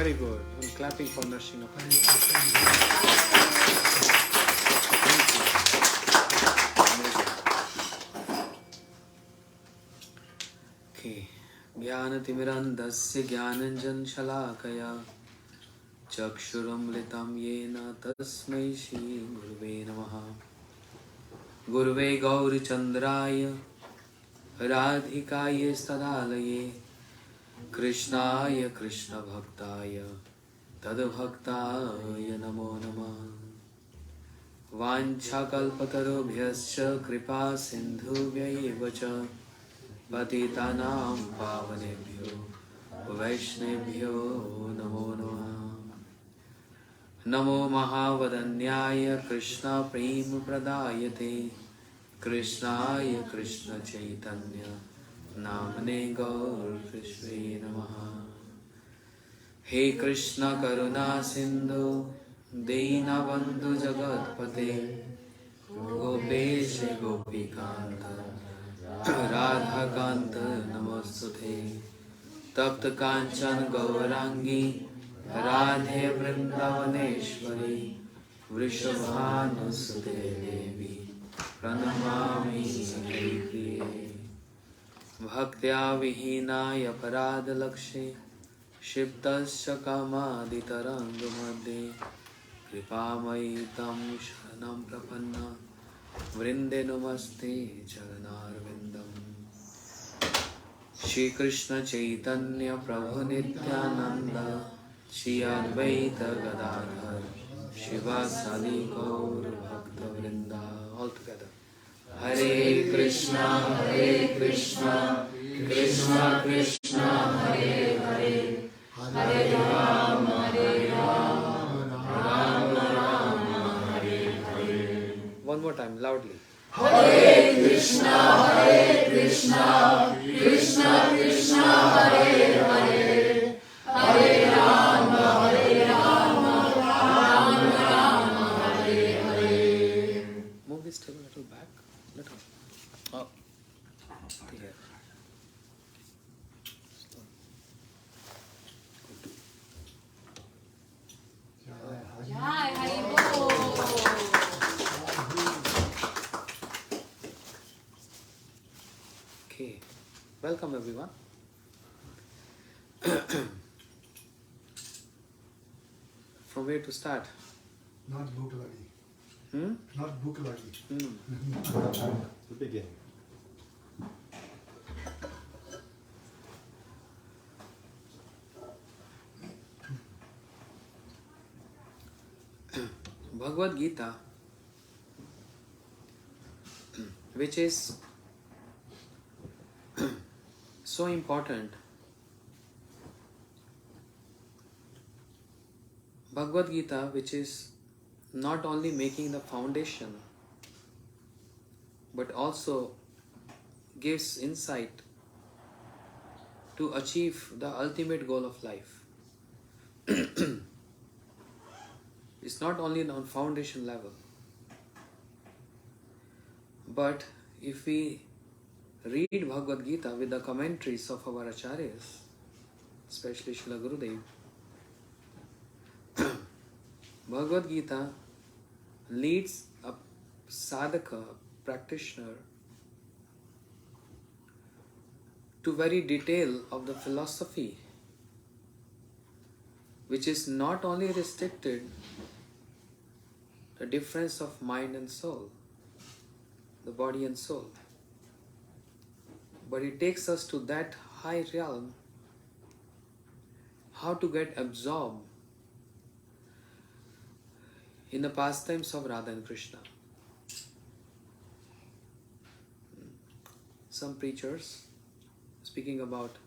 Very good. I'm clapping for Narsinga. Okay. Jnanatimirandasya jnananjan shalakaya Chakshuramritam yena tasmai shri Guruve namaha. Guruve Gauri Chandraya Radhikaye Stadalaye Krishnaya Krishna Bhaktaya Tadbhaktaya Namo Namah. Vanchakalpatarubhyascha kripa sindhubhya cha patitanam pavanebhyo vaishnebhyo namo namah. Namo Mahavadanyaya Krishna Prema Pradayate Krishnaya Krishna Chaitanya Namane Gaur Krishna Namaha. He Krishna Karuna Sindhu Dinabandhu Jagatpate Gopesha Gopikanta Radha Kanta Namostute Tapta Kanchan Gaurangi Radhe Vrindavaneshwari Vrishabhanusute Devi Pranamami Haripriye Bhaktya Vihinaya Paradalakshe Shibtasya Kamaditarangu Madhe Kripamai Tam Sharanam Prapanna Vrinde Namaste Charanarvindam. Shri Krishna Chaitanya Prabhu Nityananda Shri Advaita Gadadhar Shivasadi Gaur Bhakta Vrinda. All together. Hare Krishna, Krishna Krishna, Hare Hare, Hare Rama, Rama Rama, Hare Hare. One more time, loudly. Hare Krishna, Krishna Krishna, Hare Hare, Hare Rama, Rama Rama, Hare Hare. Move this table a little back. Little. Oh. Here. Jai Haribol. Okay. Welcome everyone. From where to start? Not book lagi. Not book lagi. The beginning. Bhagavad Gita, which is so important. Bhagavad Gita, which is not only making the foundation, but also gives insight to achieve the ultimate goal of life. It's not only on foundation level, but if we read Bhagavad Gita with the commentaries of our acharyas, especially Srila Gurudev, Bhagavad Gita leads a sadhaka, practitioner, to very detail of the philosophy, which is not only restricted the difference of mind and soul, the body and soul, but it takes us to that high realm, how to get absorbed in the pastimes of Radha and Krishna. Some preachers, speaking about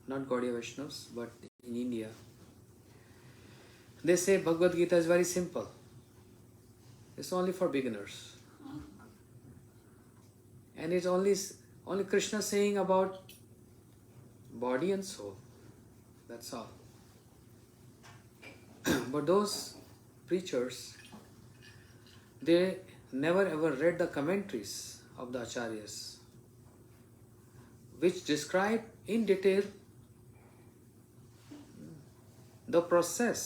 not Gaudiya Vaishnavas, but in India, they say Bhagavad Gita is very simple. It's only for beginners. And it's only Krishna saying about body and soul. That's all. But those preachers, they never ever read the commentaries of the acharyas, which describe in detail the process,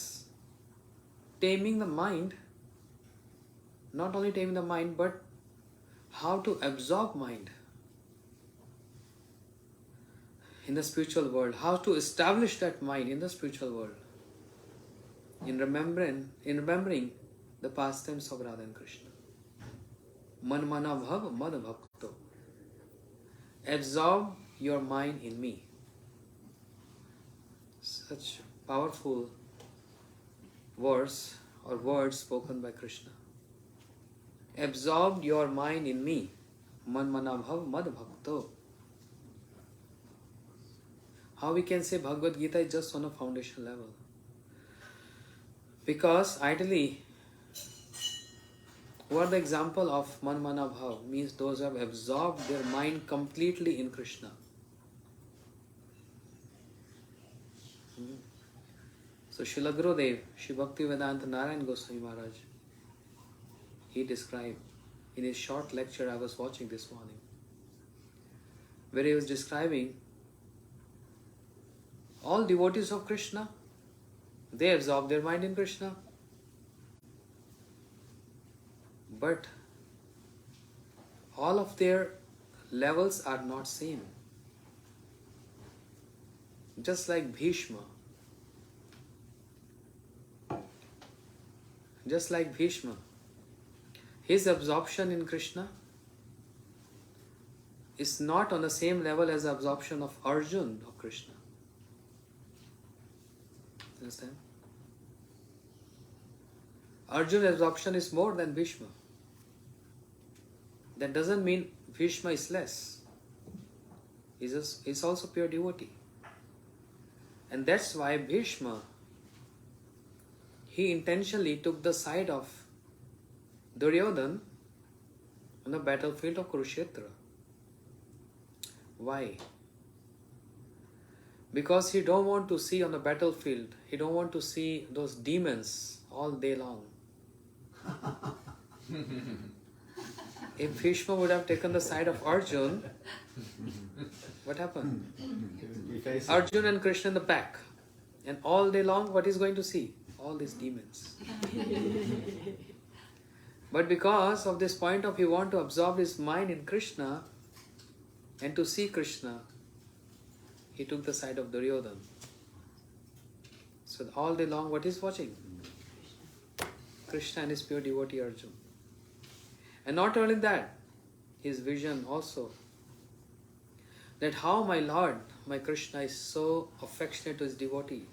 taming the mind, not only taming the mind, but how to absorb mind in the spiritual world, how to establish that mind in the spiritual world, in remembering the pastimes of Radha and Krishna. Man mana bhav mad bhakto. Absorb your mind in me. Such powerful words or words spoken by Krishna. Absorb your mind in me. Man mana bhav mad bhakto. How we can say Bhagavad Gita is just on a foundation level? Because ideally, who are the example of man mana bhav? Means those who have absorbed their mind completely in Krishna. So Srila Gurudev, Shri Bhaktivedanta Narayan Goswami Maharaj, he described in his short lecture I was watching this morning, where he was describing all devotees of Krishna, they absorb their mind in Krishna. But all of their levels are not same. Just like Bhishma. His absorption in Krishna is not on the same level as the absorption of Arjun of Krishna. Understand? Arjun's absorption is more than Bhishma. That doesn't mean Bhishma is less. He's also pure devotee. And that's why Bhishma, he intentionally took the side of Duryodhana on the battlefield of Kurukshetra. Why? Because he don't want to see on the battlefield, he don't want to see those demons all day long. If Bhishma would have taken the side of Arjun, what happened? Arjun and Krishna in the back. And all day long, what is going to see? All these demons. But because of this point of view, want to absorb his mind in Krishna and to see Krishna, he took the side of Duryodhana. So all day long, what is watching? Krishna and his pure devotee Arjun. And not only that, his vision also, that how my Lord, my Krishna is so affectionate to his devotee.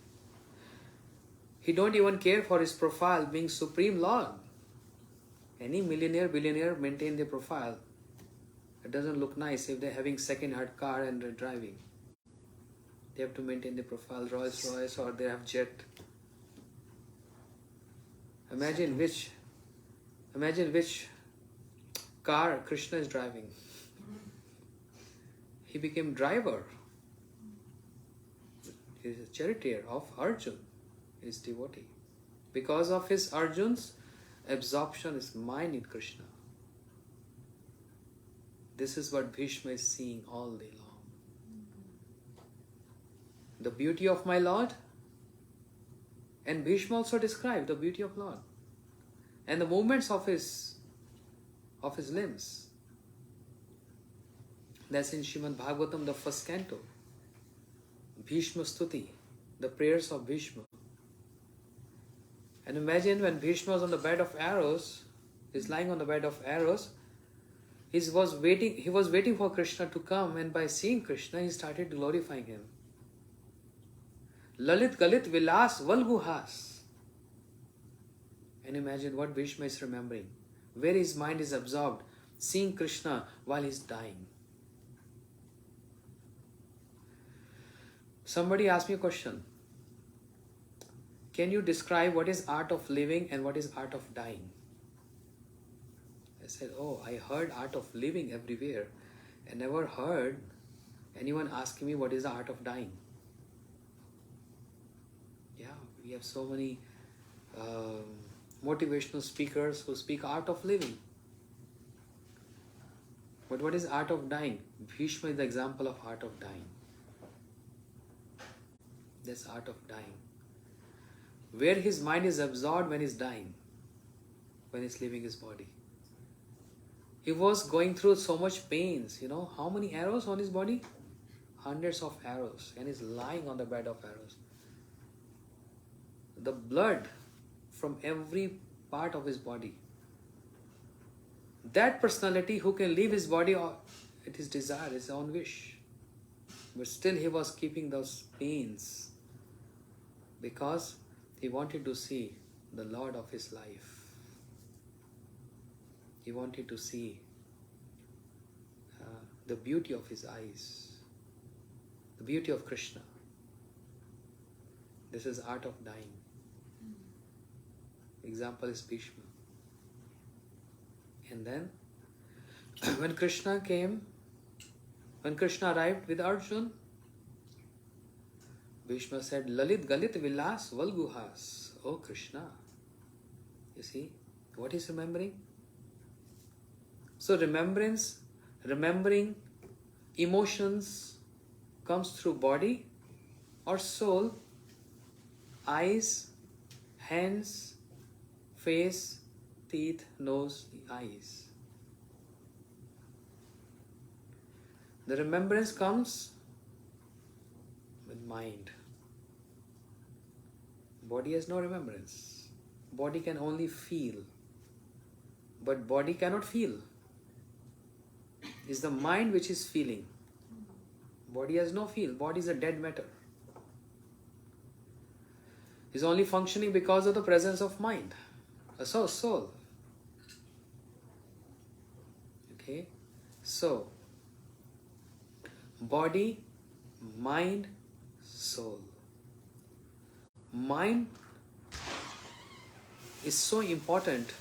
He don't even care for his profile being Supreme Lord. Any millionaire, billionaire maintain their profile. It doesn't look nice if they're having second-hand car and they're driving. They have to maintain their profile, Rolls Royce, or they have jet. Imagine which car Krishna is driving. He became driver. He is a charioteer of Arjun, his devotee. Because of his Arjun's absorption is mind in Krishna. This is what Bhishma is seeing all day long. The beauty of my Lord. And Bhishma also described the beauty of Lord. And the movements of his limbs. That's in Srimad Bhagavatam, the first canto. Bhishma Stuti, the prayers of Bhishma. And imagine when Bhishma was on the bed of arrows, he's lying on the bed of arrows, he was waiting for Krishna to come, and by seeing Krishna, he started glorifying him. Lalit Galit Vilas Valguhas. And imagine what Bhishma is remembering, where his mind is absorbed, seeing Krishna while he's dying. Somebody asked me a question. Can you describe what is art of living and what is art of dying? I said, oh, I heard art of living everywhere. I never heard anyone asking me what is the art of dying. Yeah, we have so many motivational speakers who speak art of living. But what is art of dying? Bhishma is the example of art of dying. That's art of dying. where his mind is absorbed when he's dying, when he's leaving his body. He was going through so much pains, how many arrows on his body? Hundreds of arrows, and he's lying on the bed of arrows. The blood from every part of his body. That personality who can leave his body at his desire, his own wish. But still he was keeping those pains because he wanted to see the Lord of his life. He wanted to see the beauty of his eyes, the beauty of Krishna. This is art of dying. Example is Bhishma. And then when Krishna arrived with Arjun, Bhishma said, Lalit Galit Vilas Valguhas. Oh Krishna. You see what he's remembering? So remembering emotions comes through body or soul, eyes, hands, face, teeth, nose, eyes. The remembrance comes with mind. Body has no remembrance. Body can only feel. But body cannot feel. It's the mind which is feeling. Body has no feel. Body is a dead matter. It's only functioning because of the presence of mind. So, soul. Okay? So, body, mind, soul. Mind is so important,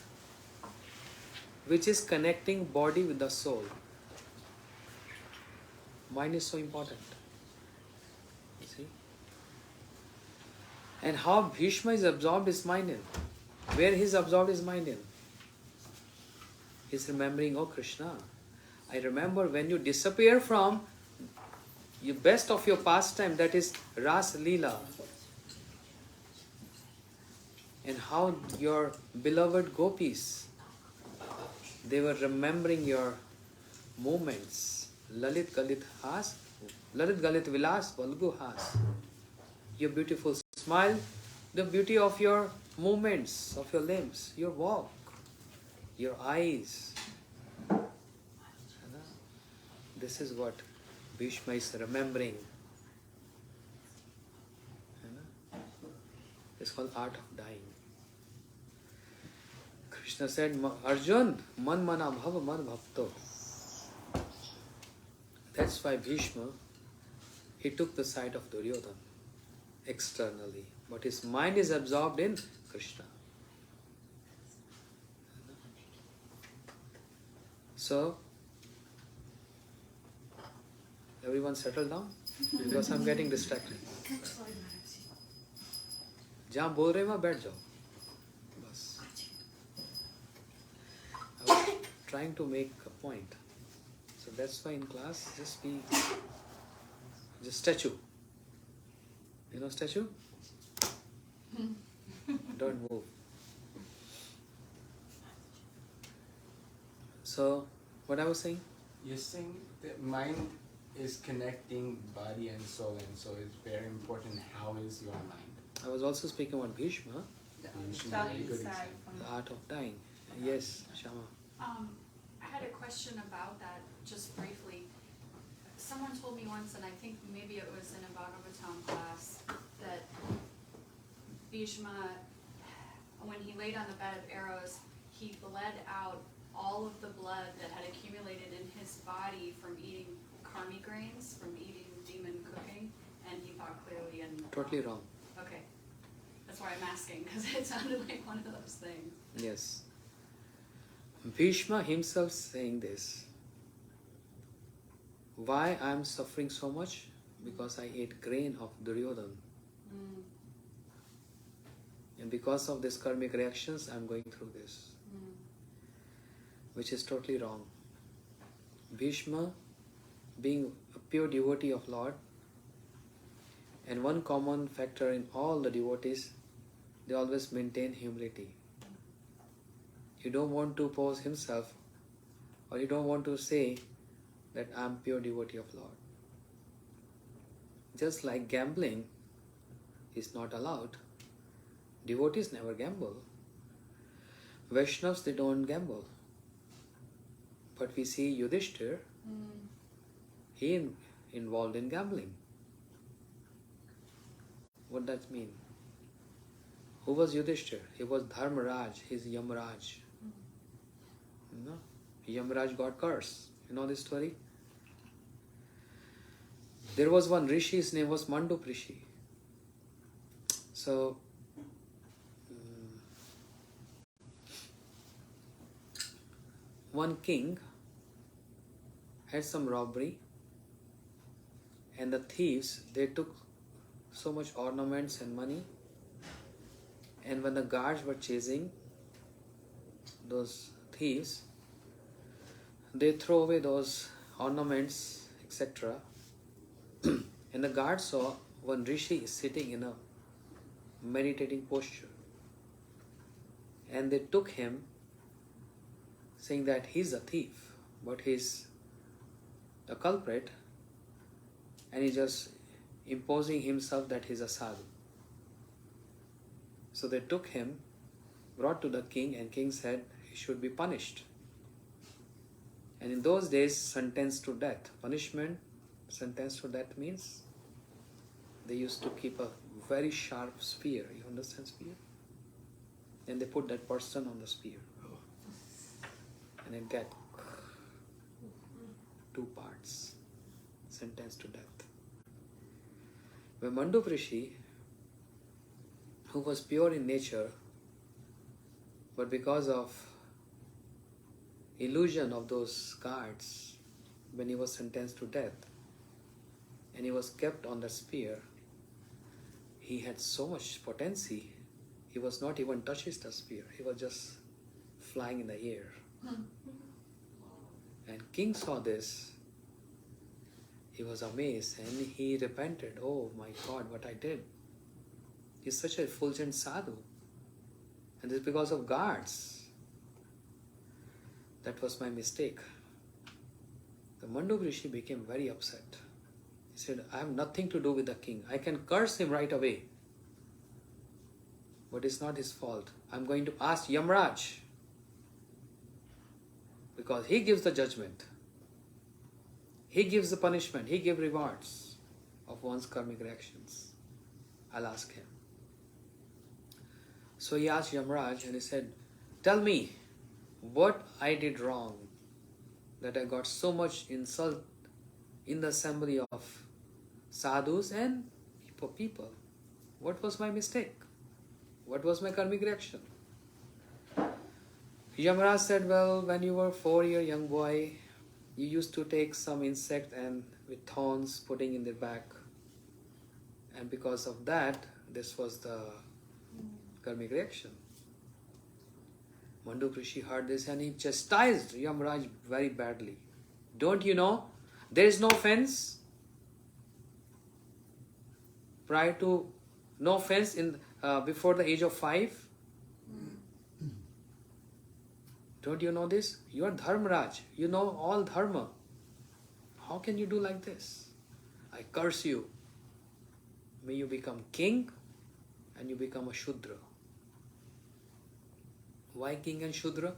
which is connecting body with the soul. Mind is so important. You see? And how Bhishma is absorbed his mind in. Where he is absorbed his mind in. He is remembering, oh Krishna, I remember when you disappear from the best of your pastime, that is Ras Leela. And how your beloved gopis, they were remembering your movements. Lalit Galit Has, Lalit Galit Vilas Valgu Has. Your beautiful smile, the beauty of your movements, of your limbs, your walk, your eyes. This is what Bhishma is remembering. It's called art of dying. Krishna said, Arjun, man mana bhava man bhakto. That's why Bhishma, he took the side of Duryodhana externally, but his mind is absorbed in Krishna. So, everyone settle down because I'm getting distracted. जहाँ बोल रहे वहाँ बैठ जाओ बस. I was trying to make a point. So that's why in class, just statue. You know statue? Don't move. So, what I was saying? You're saying that mind is connecting body and soul, and so it's very important how is your mind. I was also speaking about Bhishma, Very good example. the art of dying. Yes, Shama. I had a question about that, just briefly. Someone told me once, and I think maybe it was in a Bhagavatam class, that Bhishma, when he laid on the bed of arrows, he bled out all of the blood that had accumulated in his body from eating karmi grains, from eating demon cooking, and he thought clearly and... Totally wrong. Okay. That's why I'm asking, because it sounded like one of those things. Yes. Bhishma himself saying this. Why I am suffering so much? Because I ate grain of Duryodhana. Mm. And because of this karmic reactions, I am going through this. Mm. Which is totally wrong. Bhishma, being a pure devotee of Lord, and one common factor in all the devotees, they always maintain humility. You don't want to pose himself, or you don't want to say that I'm pure devotee of Lord. Just like gambling is not allowed, devotees never gamble. Vaishnavas, they don't gamble. But we see Yudhishthir, he involved in gambling. What does that mean? Who was Yudhishthir? He was Dharmaraj, his Yamraj. You know? Yamraj got cursed. You know this story? There was one rishi, his name was Mandup Rishi. So, one king had some robbery, and the thieves, they took so much ornaments and money, and when the guards were chasing those thieves, they throw away those ornaments, etc. And the guard saw one rishi is sitting in a meditating posture, and they took him, saying that he's a thief, but he's the culprit, and he's just imposing himself that he's a sadhu. So they took him, brought to the king, and king said he should be punished. And in those days, sentenced to death. Punishment, sentenced to death means they used to keep a very sharp spear. You understand spear? Then they put that person on the spear. And it get 2 parts, sentenced to death. When Mandup Rishi, who was pure in nature, but because of illusion of those guards, when he was sentenced to death, and he was kept on the spear, he had so much potency, he was not even touching the spear, he was just flying in the air. And king saw this, he was amazed and he repented. Oh my God, what I did. He's such a effulgent sadhu. And this is because of guards. That was my mistake. The Mandup Rishi became very upset. He said, I have nothing to do with the king. I can curse him right away. But it's not his fault. I'm going to ask Yamraj. Because he gives the judgment. He gives the punishment. He gives rewards of one's karmic reactions. I'll ask him. So he asked Yamraj and he said, tell me what I did wrong that I got so much insult in the assembly of sadhus and people. What was my mistake? What was my karmic reaction? Yamraj said, well, when you were 4-year young boy, you used to take some insect and with thorns putting in their back. And because of that, this was the karmic reaction. Mandup Rishi heard this and he chastised Yamraj very badly. Don't you know, there is no fence prior to, no fence in before the age of 5. Don't you know this? You are Dharmaraj. You know all dharma. How can you do like this? I curse you. May you become king and you become a Shudra. Why king and Shudra?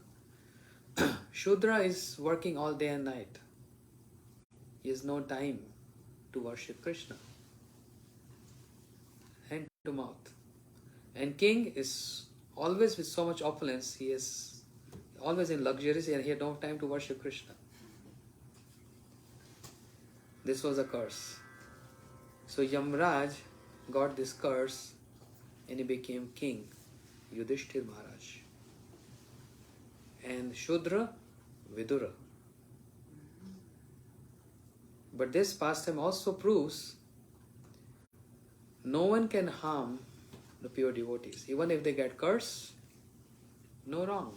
Shudra is working all day and night. He has no time to worship Krishna. Hand to mouth. And king is always with so much opulence. He is always in luxuries and he had no time to worship Krishna. This was a curse. So Yamraj got this curse and he became king, Yudhishthir Maharaj. And Shudra, Vidura. But this pastime also proves no one can harm the pure devotees. Even if they get cursed, no wrong.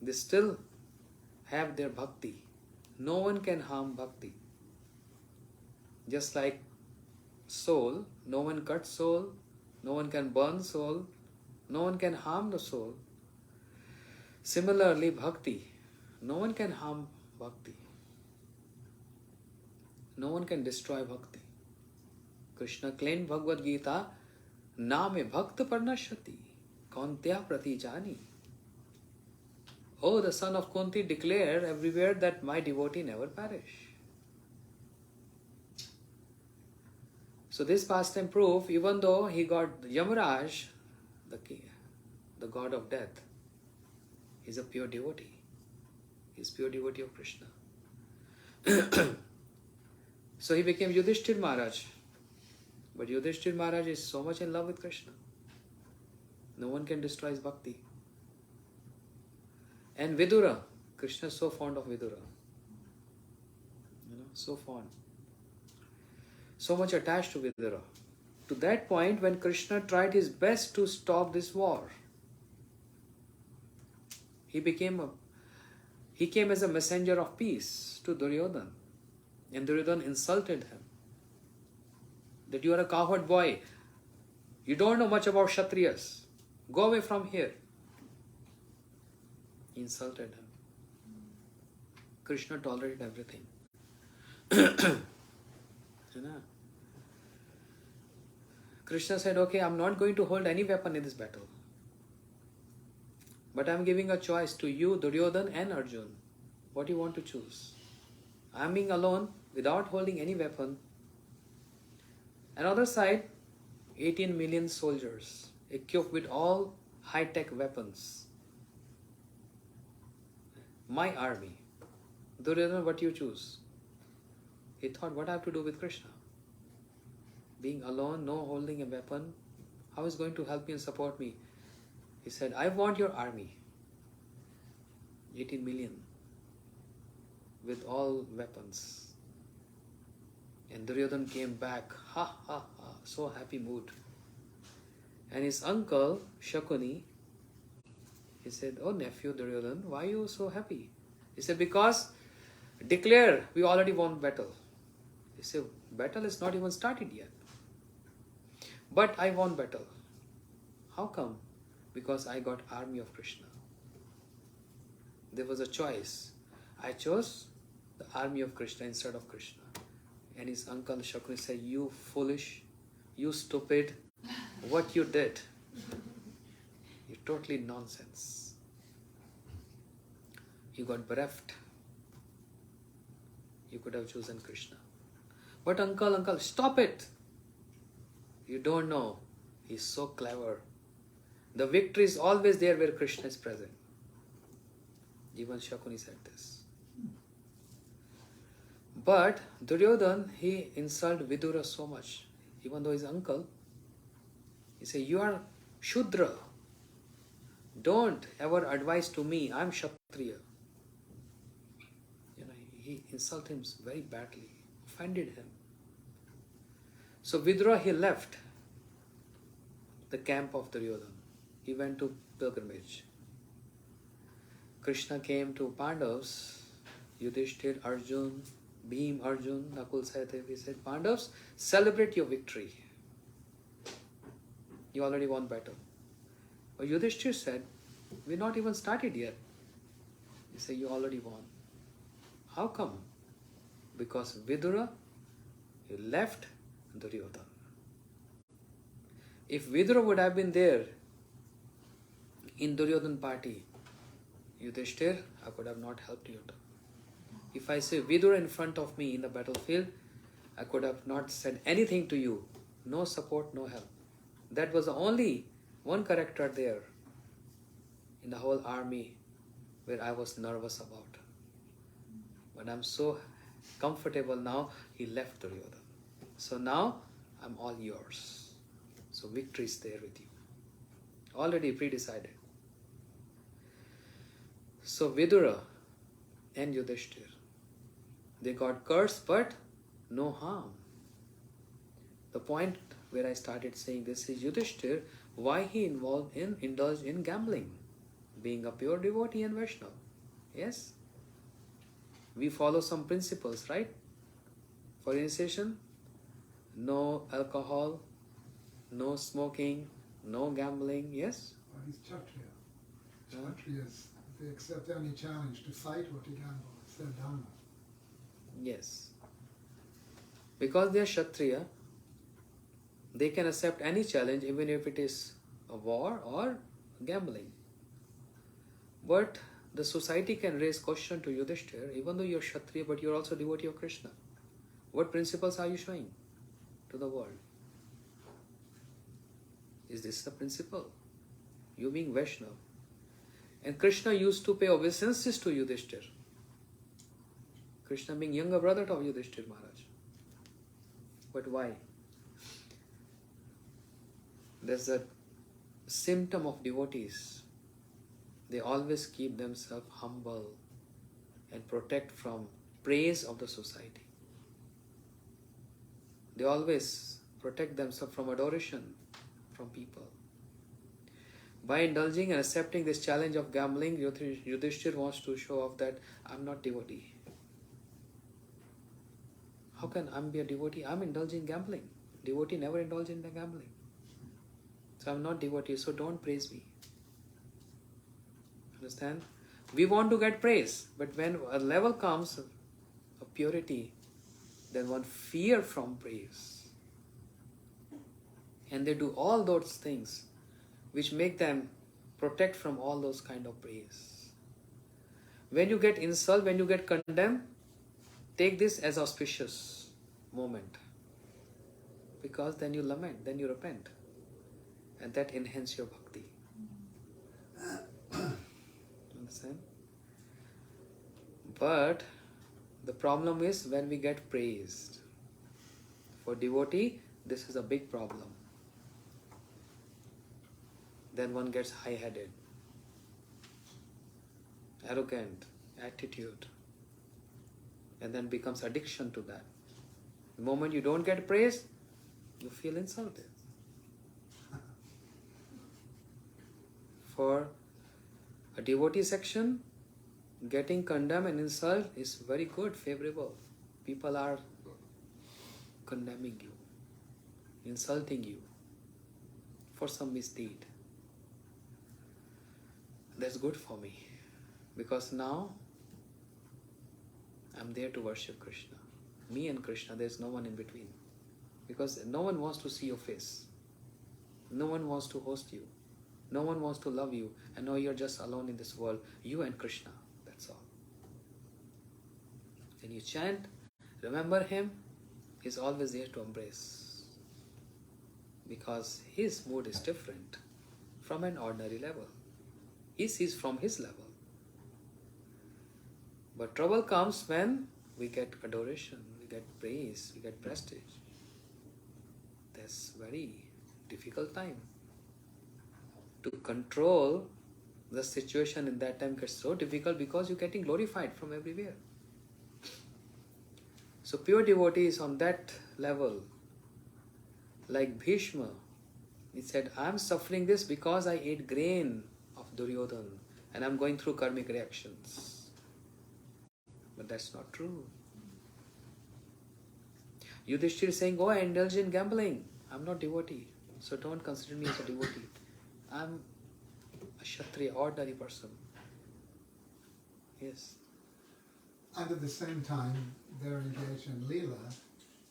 They still have their bhakti. No one can harm bhakti. Just like soul, no one cuts soul, No one can burn soul. No one can harm the soul. Similarly, bhakti. No one can harm bhakti. No one can destroy bhakti. Krishna claimed Bhagavad Gita, Name bhakta parnashati, Kauntya prati jani. Oh, the son of Kunti declared everywhere that my devotee never perish. So this pastime proof, even though he got Yamaraj, the god of death, is a pure devotee. He is pure devotee of Krishna. So he became Yudhishthir Maharaj. But Yudhishthir Maharaj is so much in love with Krishna. No one can destroy his bhakti. And Vidura, Krishna is so fond of Vidura. So fond. So much attached to Vidura. To that point when Krishna tried his best to stop this war. He came as a messenger of peace to Duryodhana. And Duryodhana insulted him. That you are a cowherd boy. You don't know much about Kshatriyas. Go away from here. He insulted him. Krishna tolerated everything. Krishna said, okay, I'm not going to hold any weapon in this battle. But I'm giving a choice to you, Duryodhana and Arjun. What do you want to choose? I'm being alone without holding any weapon. Another side, 18 million soldiers equipped with all high-tech weapons. My army. Duryodhana, what do you choose? He thought, what I have to do with Krishna? Being alone, no holding a weapon, how is going to help me and support me? He said, I want your army. 18 million. With all weapons. And Duryodhana came back, ha ha ha, so happy mood. And his uncle, Shakuni, he said, oh nephew Duryodhana, why are you so happy? He said, because declare we already won battle. He said, battle is not even started yet. But I won battle. How come? Because I got army of Krishna. There was a choice. I chose the army of Krishna instead of Krishna. And his uncle Shakuni said, you foolish, you stupid, what you did. You're totally nonsense. You got bereft. You could have chosen Krishna. But uncle, stop it. You don't know. He's so clever. The victory is always there where Krishna is present. Even Shakuni said this. But Duryodhana, he insulted Vidura so much. Even though his uncle, he said, you are Shudra. Don't ever advise to me. I'm Kshatriya. He insulted him very badly. Offended him. So Vidura, he left the camp of Duryodhana. He went to pilgrimage. Krishna came to Pandavas, Yudhishthir, Arjun, Bhim, Arjun, Nakul, Sahadev. He said, Pandavas, celebrate your victory. You already won battle. But Yudhishthir said, we're not even started yet. He said, you already won. How come? Because Vidura, he left Duryodhana. If Vidura would have been there in Duryodhana party, Yudhishthir, I could have not helped you. If I say Vidura in front of me in the battlefield, I could have not said anything to you. No support, no help. That was the only one character there in the whole army where I was nervous about. But I'm so comfortable now, he left Duryodhana. So now, I'm all yours. So victory is there with you. Already pre-decided. So Vidura and Yudhishthir, they got cursed but no harm. The point where I started saying this is Yudhishthir, why he indulged in gambling, being a pure devotee and Vaishnava. Yes? We follow some principles, right? For initiation, no alcohol, no smoking, no gambling, yes? Well, he's Kshatriya. Huh? Kshatriyas, they accept any challenge to fight or to gamble. It's their dharma. Yes. Because they are Kshatriya, they can accept any challenge even if it is a war or gambling. But the society can raise question to Yudhishthira, even though you are Kshatriya but you are also devotee of Krishna. What principles are you showing to the world? Is this the principle? You being Vaishnava. And Krishna used to pay obeisances to Yudhishthira. Krishna being younger brother of Yudhishthira Maharaj. But why? There's a symptom of devotees. They always keep themselves humble and protect from praise of the society. They always protect themselves from adoration from people. By indulging and accepting this challenge of gambling, Yudhishthira wants to show off that I'm not devotee. How can I be a devotee? I'm indulging gambling. Devotee never indulge in the gambling. So I'm not devotee, so don't praise me. Understand? We want to get praise, but when a level comes of purity, then one fear from praise. And they do all those things which make them protect from all those kind of praise. When you get insult, when you get condemned, take this as auspicious moment. Because then you lament, then you repent. And that enhances your bhakti. Understand? But the problem is when we get praised. For devotee, this is a big problem. Then one gets high-headed, arrogant, attitude, and then becomes addiction to that. The moment you don't get praise, you feel insulted. For a devotee section, getting condemned and insult is very good, favorable. People are condemning you, insulting you for some misdeed. That's good for me, because now I'm there to worship Krishna. Me and Krishna, there's no one in between. Because no one wants to see your face. No one wants to host you. No one wants to love you. And now you're just alone in this world. You and Krishna. That's all. When you chant, remember Him. He's always there to embrace. Because His mood is different from an ordinary level. He sees from His level. But trouble comes when we get adoration, we get praise, we get prestige. That's very difficult time. To control the situation in that time gets so difficult because you're getting glorified from everywhere. So pure devotee is on that level. Like Bhishma, he said, I'm suffering this because I ate grain of Duryodhana and I'm going through karmic reactions. But that's not true. Yudhishthira is saying, I indulge in gambling. I'm not devotee. So don't consider me as a devotee. I'm a Kshatriya, ordinary person. Yes. And at the same time, they're engaged in Leela.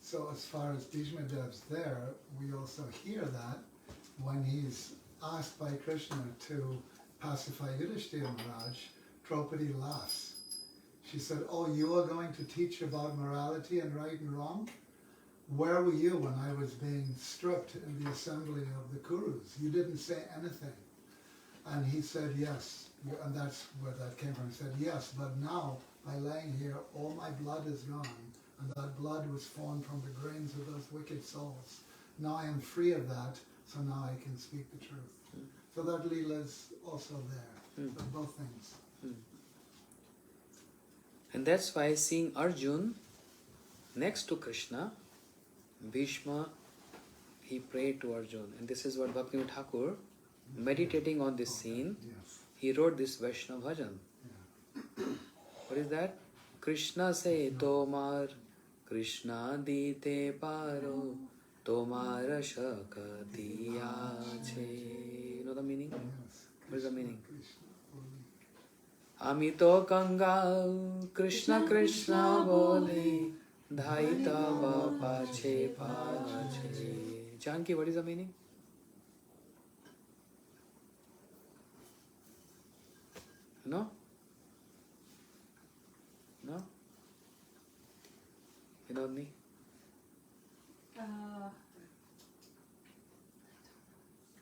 So as far as Bhishma Dev's there, we also hear that when he's asked by Krishna to pacify Yudhishthira Maharaj, Draupadi laughs. She said, you are going to teach about morality and right and wrong? Where were you when I was being stripped in the assembly of the Kurus? You didn't say anything. And he said, yes. And that's where that came from. He said, yes, but now, by laying here, all my blood is gone. And that blood was formed from the grains of those wicked souls. Now I am free of that, so now I can speak the truth. So that Leela is also there. So both things. And that's why seeing Arjun next to Krishna, Bhishma, he prayed to Arjun. And this is what Bhaktivinoda Thakur, meditating on this scene, he wrote this Vaishnava bhajan. What is that? Krishna se tomar, Krishna dite paro, tomar shakti ache. You know the meaning? Yes. What is the meaning? Krishna, holy. Amito Kangal Krishna Krishna bole Dhaita pache pache. Janki, what is the meaning? No? No? Vinodni?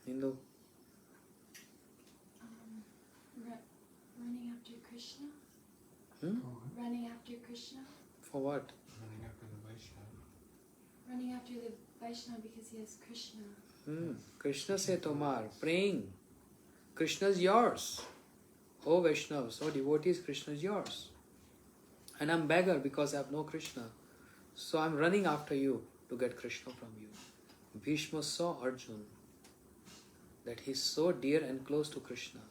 Hindu? Running after Krishna? Hmm? Go on. Running after Krishna? For what? Running after the Vaishnava. Running after the Vaishnava because he has Krishna. Krishna se tomar, praying. Krishna is yours. Oh Vaishnavas, oh devotees, Krishna is yours. And I'm beggar because I have no Krishna. So I'm running after you to get Krishna from you. Bhishma saw Arjuna, that he's so dear and close to Krishna.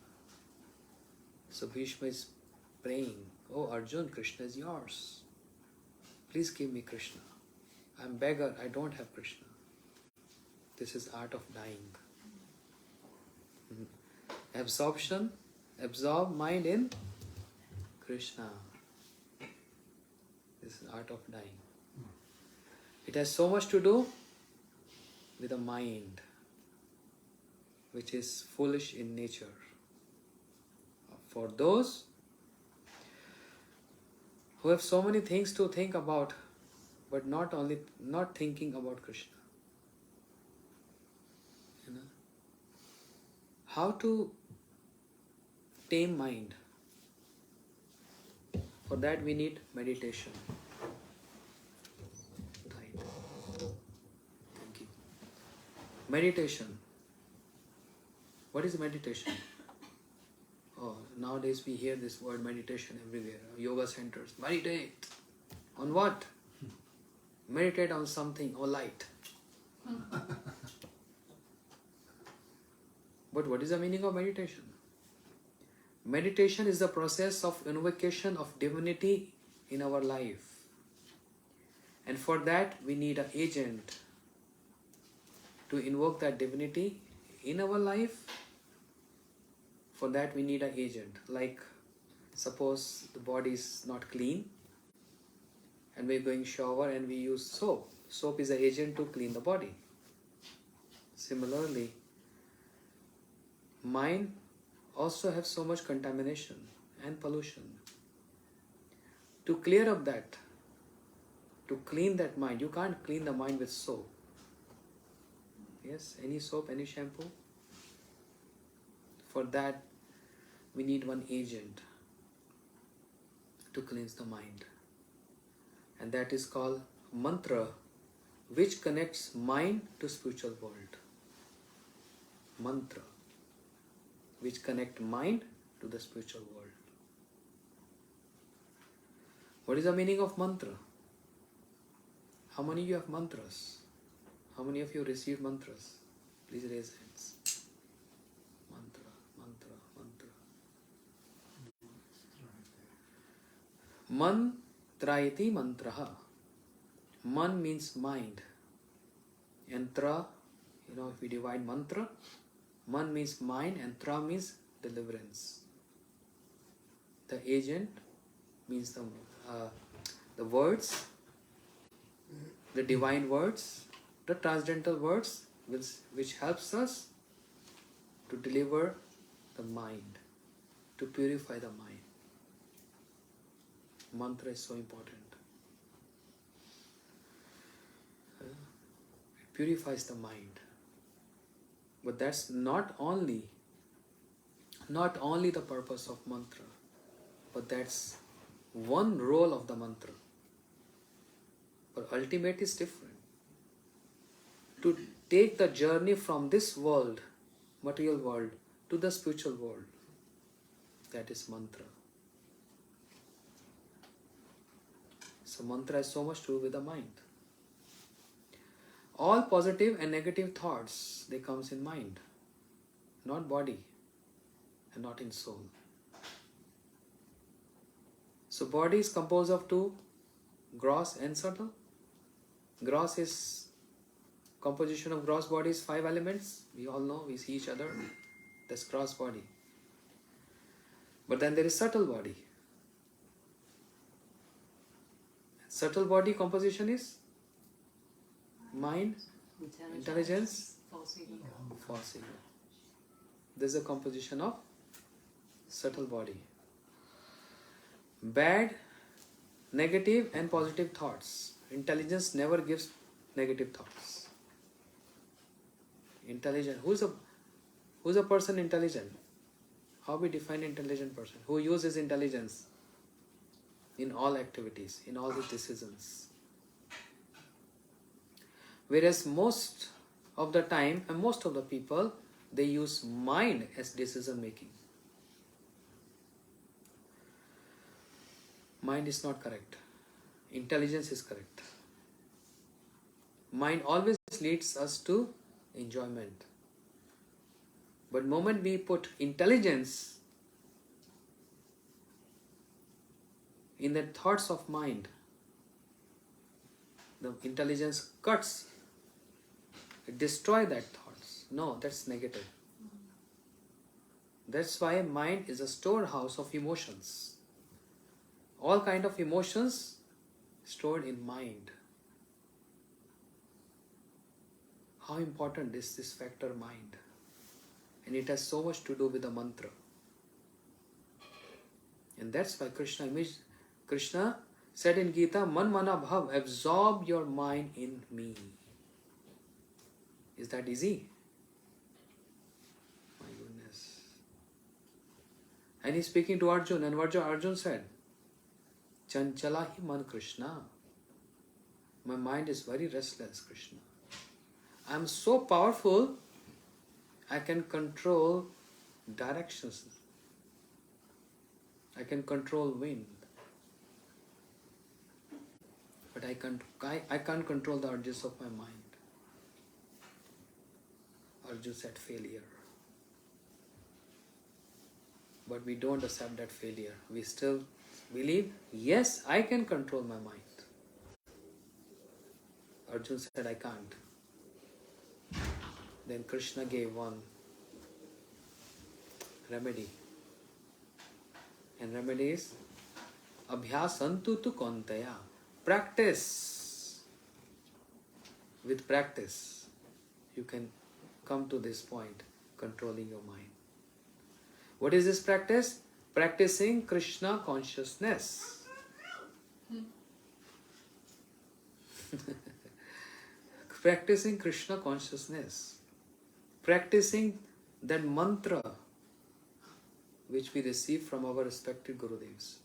So Bhishma is praying, oh Arjuna, Krishna is yours. Please give me Krishna. I'm beggar, I don't have Krishna. This is art of dying. Absorption, absorb mind in Krishna. This is art of dying. It has so much to do with the mind, which is foolish in nature. For those who have so many things to think about, but not thinking about Krishna. You know? How to tame mind? For that we need meditation. Right. Thank you. Meditation. What is meditation? Oh, nowadays we hear this word meditation everywhere. Yoga centers. Meditate. On what? Meditate on something or light. But what is the meaning of meditation? Meditation is the process of invocation of divinity in our life. And for that we need an agent to invoke that divinity in our life. For that we need an agent. Like suppose the body is not clean and we're going shower and we use soap. Soap is an agent to clean the body. Similarly, mind also have so much contamination and pollution. To clear up that, to clean that mind, you can't clean the mind with soap. Yes, any soap, any shampoo. For that, we need one agent to cleanse the mind. And that is called mantra, which connects mind to spiritual world. Mantra, which connect mind to the spiritual world. What is the meaning of mantra? How many of you have mantras? How many of you received mantras? Please raise hands. Mantra, mantra, mantra. Mantrayati mantraha. Man means mind. And tra, if we divide mantra, man means mind and tra means deliverance. The agent means the words, the divine words, the transcendental words which helps us to deliver the mind, to purify the mind. Mantra is so important. It purifies the mind. But that's not only the purpose of mantra, but that's one role of the mantra. But ultimate is different. To take the journey from this world, material world, to the spiritual world, that is mantra. So mantra has so much to do with the mind. All positive and negative thoughts, they comes in mind, not body and not in soul. So body is composed of two, gross and subtle. Gross is composition of gross body is 5 elements. We all know, we see each other. That's gross body. But then there is subtle body. Subtle body composition is mind, intelligence, false ego. false ego. This is a composition of subtle body. Bad, negative and positive thoughts. Intelligence never gives negative thoughts. Intelligent. Who's a person intelligent? How we define intelligent person? Who uses intelligence in all activities, in all his decisions. Whereas most of the time and most of the people, they use mind as decision making. Mind is not correct. Intelligence is correct. Mind always leads us to enjoyment. But moment we put intelligence in the thoughts of mind, the intelligence cuts, it destroys that thoughts. No, that's negative. That's why mind is a storehouse of emotions. All kind of emotions stored in mind. How important is this factor mind? And it has so much to do with the mantra. And that's why Krishna said in Gita, Man mana bhav, absorb your mind in me. Is that easy? My goodness. And he's speaking to Arjun, and Arjun said, Chanchala hi man Krishna. My mind is very restless, Krishna. I am so powerful, I can control directions. I can control wind. But I can't control the urges of my mind. Arjun said failure. But we don't accept that failure. We still believe, yes, I can control my mind. Arjun said, I can't. Then Krishna gave one remedy. And remedy is Abhyasantu tu Kauntaya. Practice. With practice, you can come to this point, controlling your mind. What is this practice? Practicing Krishna consciousness. Practicing Krishna consciousness. Practicing that mantra which we receive from our respected Gurudevs.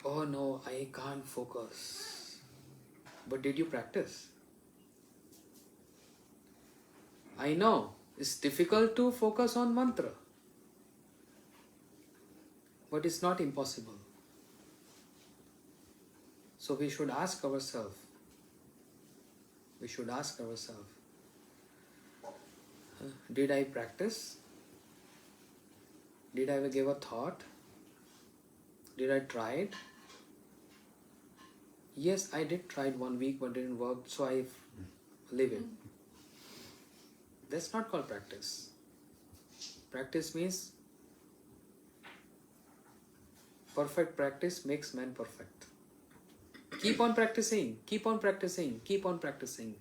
Oh no, I can't focus. But did you practice? I know it's difficult to focus on mantra, but it's not impossible. So we should ask ourselves, did I practice? Did I ever give a thought? Did I try it? Yes, I did try it 1 week but didn't work, so I leave it. That's not called practice. Practice means perfect practice makes man perfect. Keep on practicing, keep on practicing, keep on practicing.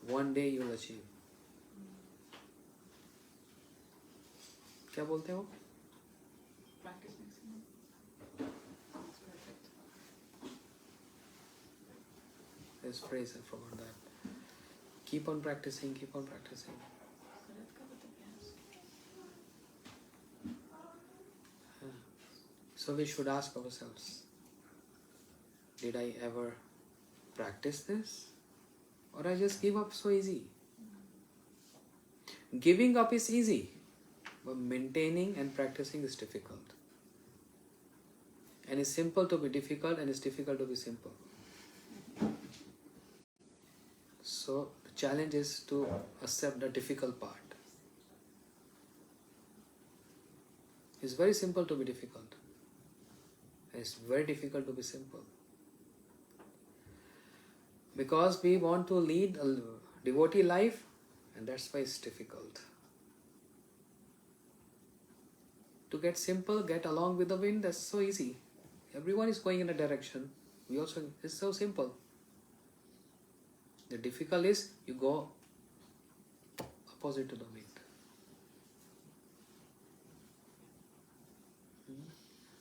One day you will achieve. क्या बोलते हैं वो? Practice makes man. That's perfect. This phrase, I forgot that. Keep on practicing, keep on practicing. So let's go with the yes. So we should ask ourselves, did I ever practice this? Or I just give up so easy? Giving up is easy, but maintaining and practicing is difficult. And it's simple to be difficult and it's difficult to be simple. So the challenge is to accept the difficult part. It's very simple to be difficult. And it's very difficult to be simple. Because we want to lead a devotee life, and that's why it's difficult. To get simple, get along with the wind, that's so easy. Everyone is going in a direction. We also, it's so simple. The difficult is you go opposite to the wind.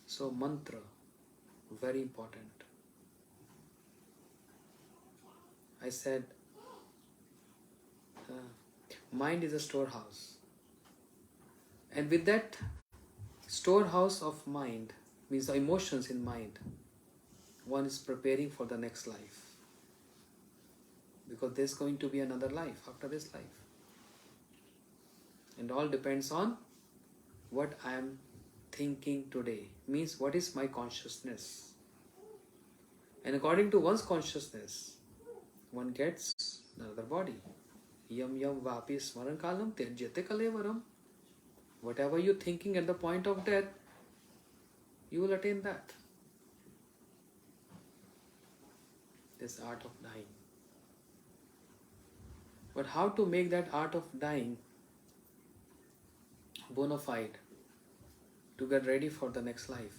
So mantra, very important. I said, mind is a storehouse. And with that storehouse of mind, means the emotions in mind, one is preparing for the next life. Because there's going to be another life after this life. And all depends on what I am thinking today. Means what is my consciousness. And according to one's consciousness, one gets another body. Yam yam vapi smaran kalam tyajyate kalevaram. Whatever you're thinking at the point of death, you will attain that. This art of dying. But how to make that art of dying bona fide to get ready for the next life?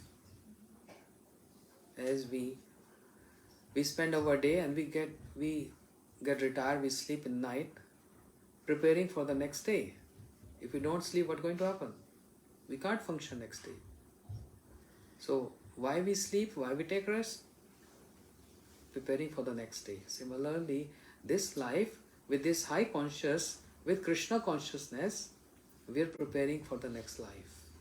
As we spend our day and we get retired, we sleep in night, preparing for the next day. If we don't sleep, what's going to happen? We can't function next day. So why we sleep? Why we take rest? Preparing for the next day. Similarly, this life, with this high conscious, with Krishna consciousness, we are preparing for the next life.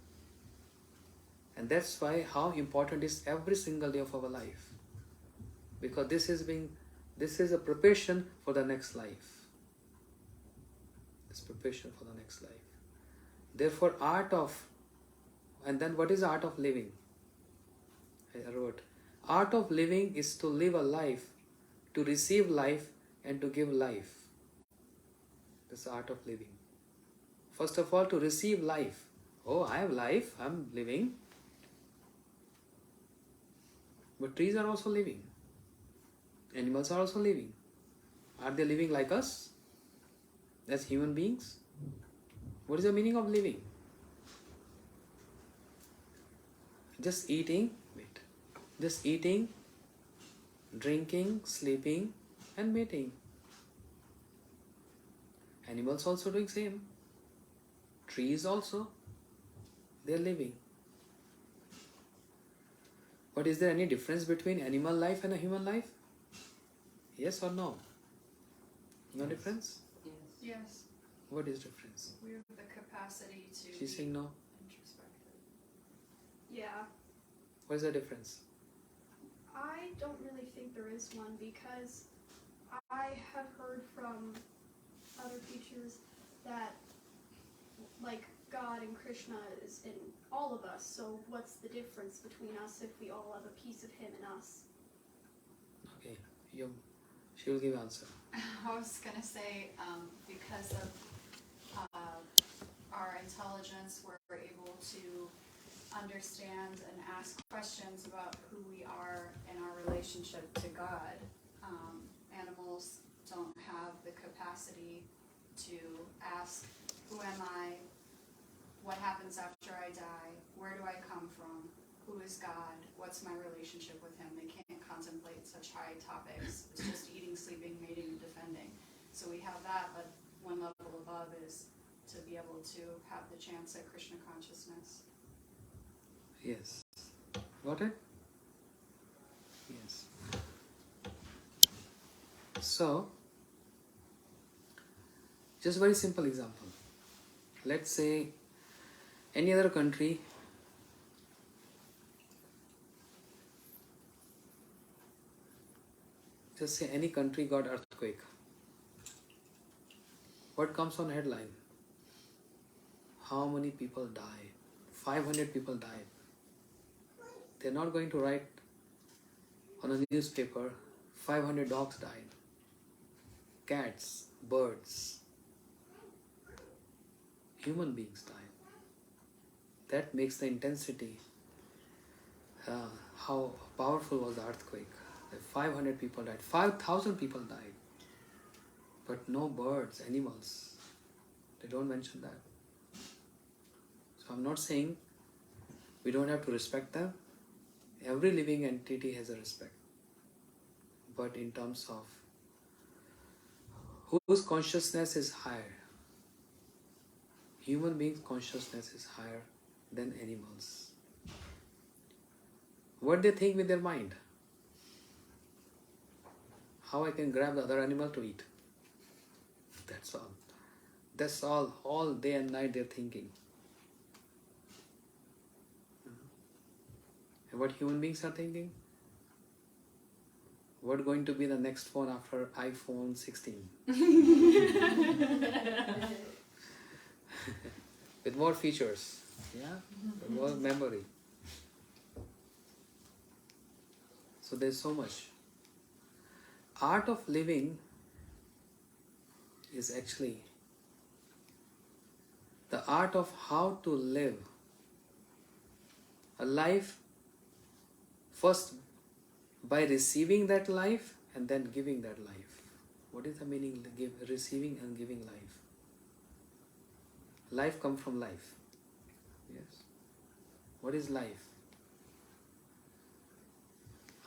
And that's why how important is every single day of our life. Because this is a preparation for the next life. It's preparation for the next life. Therefore, and then what is art of living? I wrote, art of living is to live a life, to receive life and to give life. That's the art of living. First of all, to receive life. Oh, I have life, I'm living. But trees are also living. Animals are also living. Are they living like us? As human beings? What is the meaning of living? Just eating, drinking, sleeping and mating. Animals also doing same. Trees also, they are living. But is there any difference between animal life and a human life? Yes or no? No difference? Yes, What is difference? we have the capacity to She's be saying no. introspective. Yeah, What is the difference? I don't really think there is one because I have heard from other teachers that like God and Krishna is in all of us, so what's the difference between us if we all have a piece of him in us? Okay, she will give answer. I was gonna say, because of our intelligence, we're able to understand and ask questions about who we are in our relationship to God. Animals don't have the capacity to ask, who am I? What happens after I die? Where do I come from? Who is God? What's my relationship with him? They can't contemplate such high topics. It's just eating, sleeping, mating, and defending. So we have that, but one level above is to be able to have the chance at Krishna consciousness. Yes. Got it? Yes. So, just very simple example. Let's say any other country just say any country got earthquake. What comes on headline? How many people died? 500 people died. They're not going to write on a newspaper 500 dogs died. Cats, birds, human beings died. That makes the intensity. How powerful was the earthquake? that 500 people died, 5,000 people died. But no birds, animals. They don't mention that. So I'm not saying we don't have to respect them. Every living entity has a respect. But in terms of whose consciousness is higher, human beings' consciousness is higher than animals. What they think with their mind? How I can grab the other animal to eat. That's all. That's all day and night they're thinking. And what human beings are thinking? What going to be the next phone after iPhone 16? With more features, yeah, with more memory. So there's so much. Art of living is actually the art of how to live a life first by receiving that life and then giving that life. What is the meaning of receiving and giving life? Life comes from life. Yes. What is life?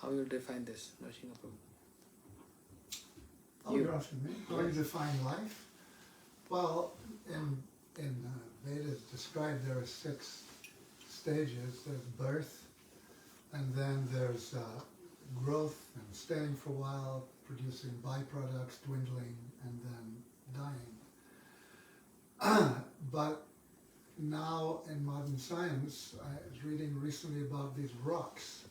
How you define this, Nrsimha Prabhu? Oh, you're asking me? How do you define life? Well, in Vedas described there are 6 stages. There's birth, and then there's growth and staying for a while, producing byproducts, dwindling, and then dying. But now in modern science, I was reading recently about these rocks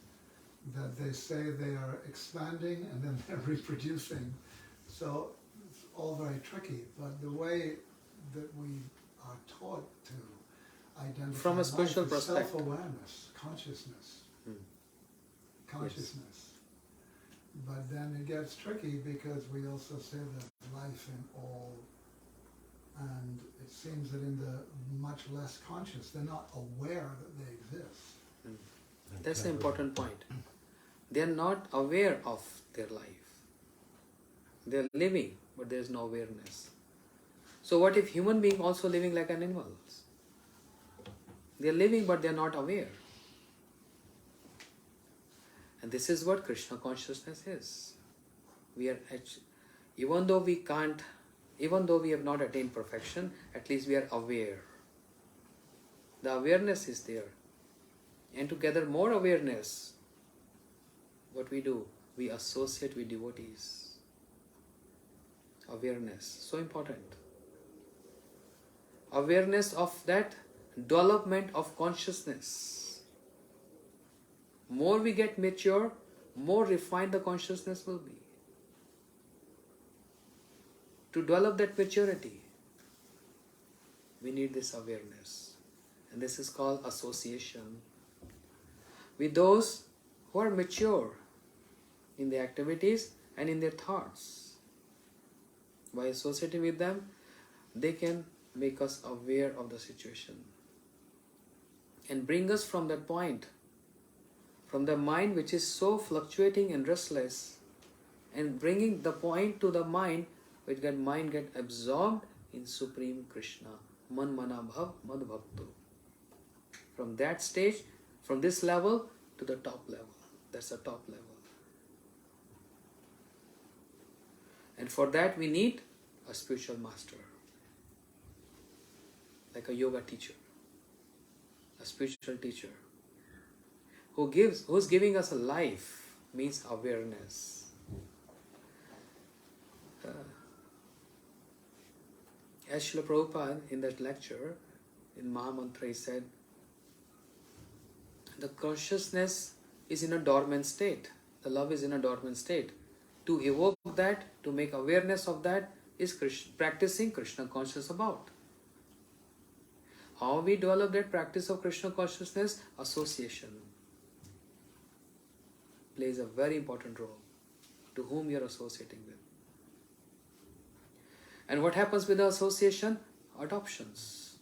that they say they are expanding and then they're reproducing. So it's all very tricky, but the way that we are taught to identify From a spiritual life is perspective. self-awareness, consciousness. Consciousness. But then it gets tricky because we also say that life in all, and it seems that in the much less conscious, they're not aware that they exist. That's the important point. They are not aware of their life. They are living, but there is no awareness. So what if human being also living like animals? They are living, but they are not aware. And this is what Krishna consciousness is. We are even though we have not attained perfection, at least we are aware. The awareness is there. And to gather more awareness, what we do? We associate with devotees. Awareness, so important. Awareness of that development of consciousness. More we get mature, more refined the consciousness will be. To develop that maturity, we need this awareness. And this is called association with those who are mature in their activities and in their thoughts. By associating with them, they can make us aware of the situation and bring us from that point, from the mind which is so fluctuating and restless, and bringing the point to the mind which mind get absorbed in Supreme Krishna. Man mana bhav mad bhakto. From that stage, from this level to the top level. That's the top level. And for that we need a spiritual master. Like a yoga teacher. A spiritual teacher. Who's giving us a life means awareness. As Srila Prabhupada in that lecture in Mahamantra, he said, the consciousness is in a dormant state. The love is in a dormant state. To evoke that, to make awareness of that, is practicing Krishna consciousness about. How we develop that practice of Krishna consciousness? Association plays a very important role. To whom you are associating with. And what happens with the association? Adoptions.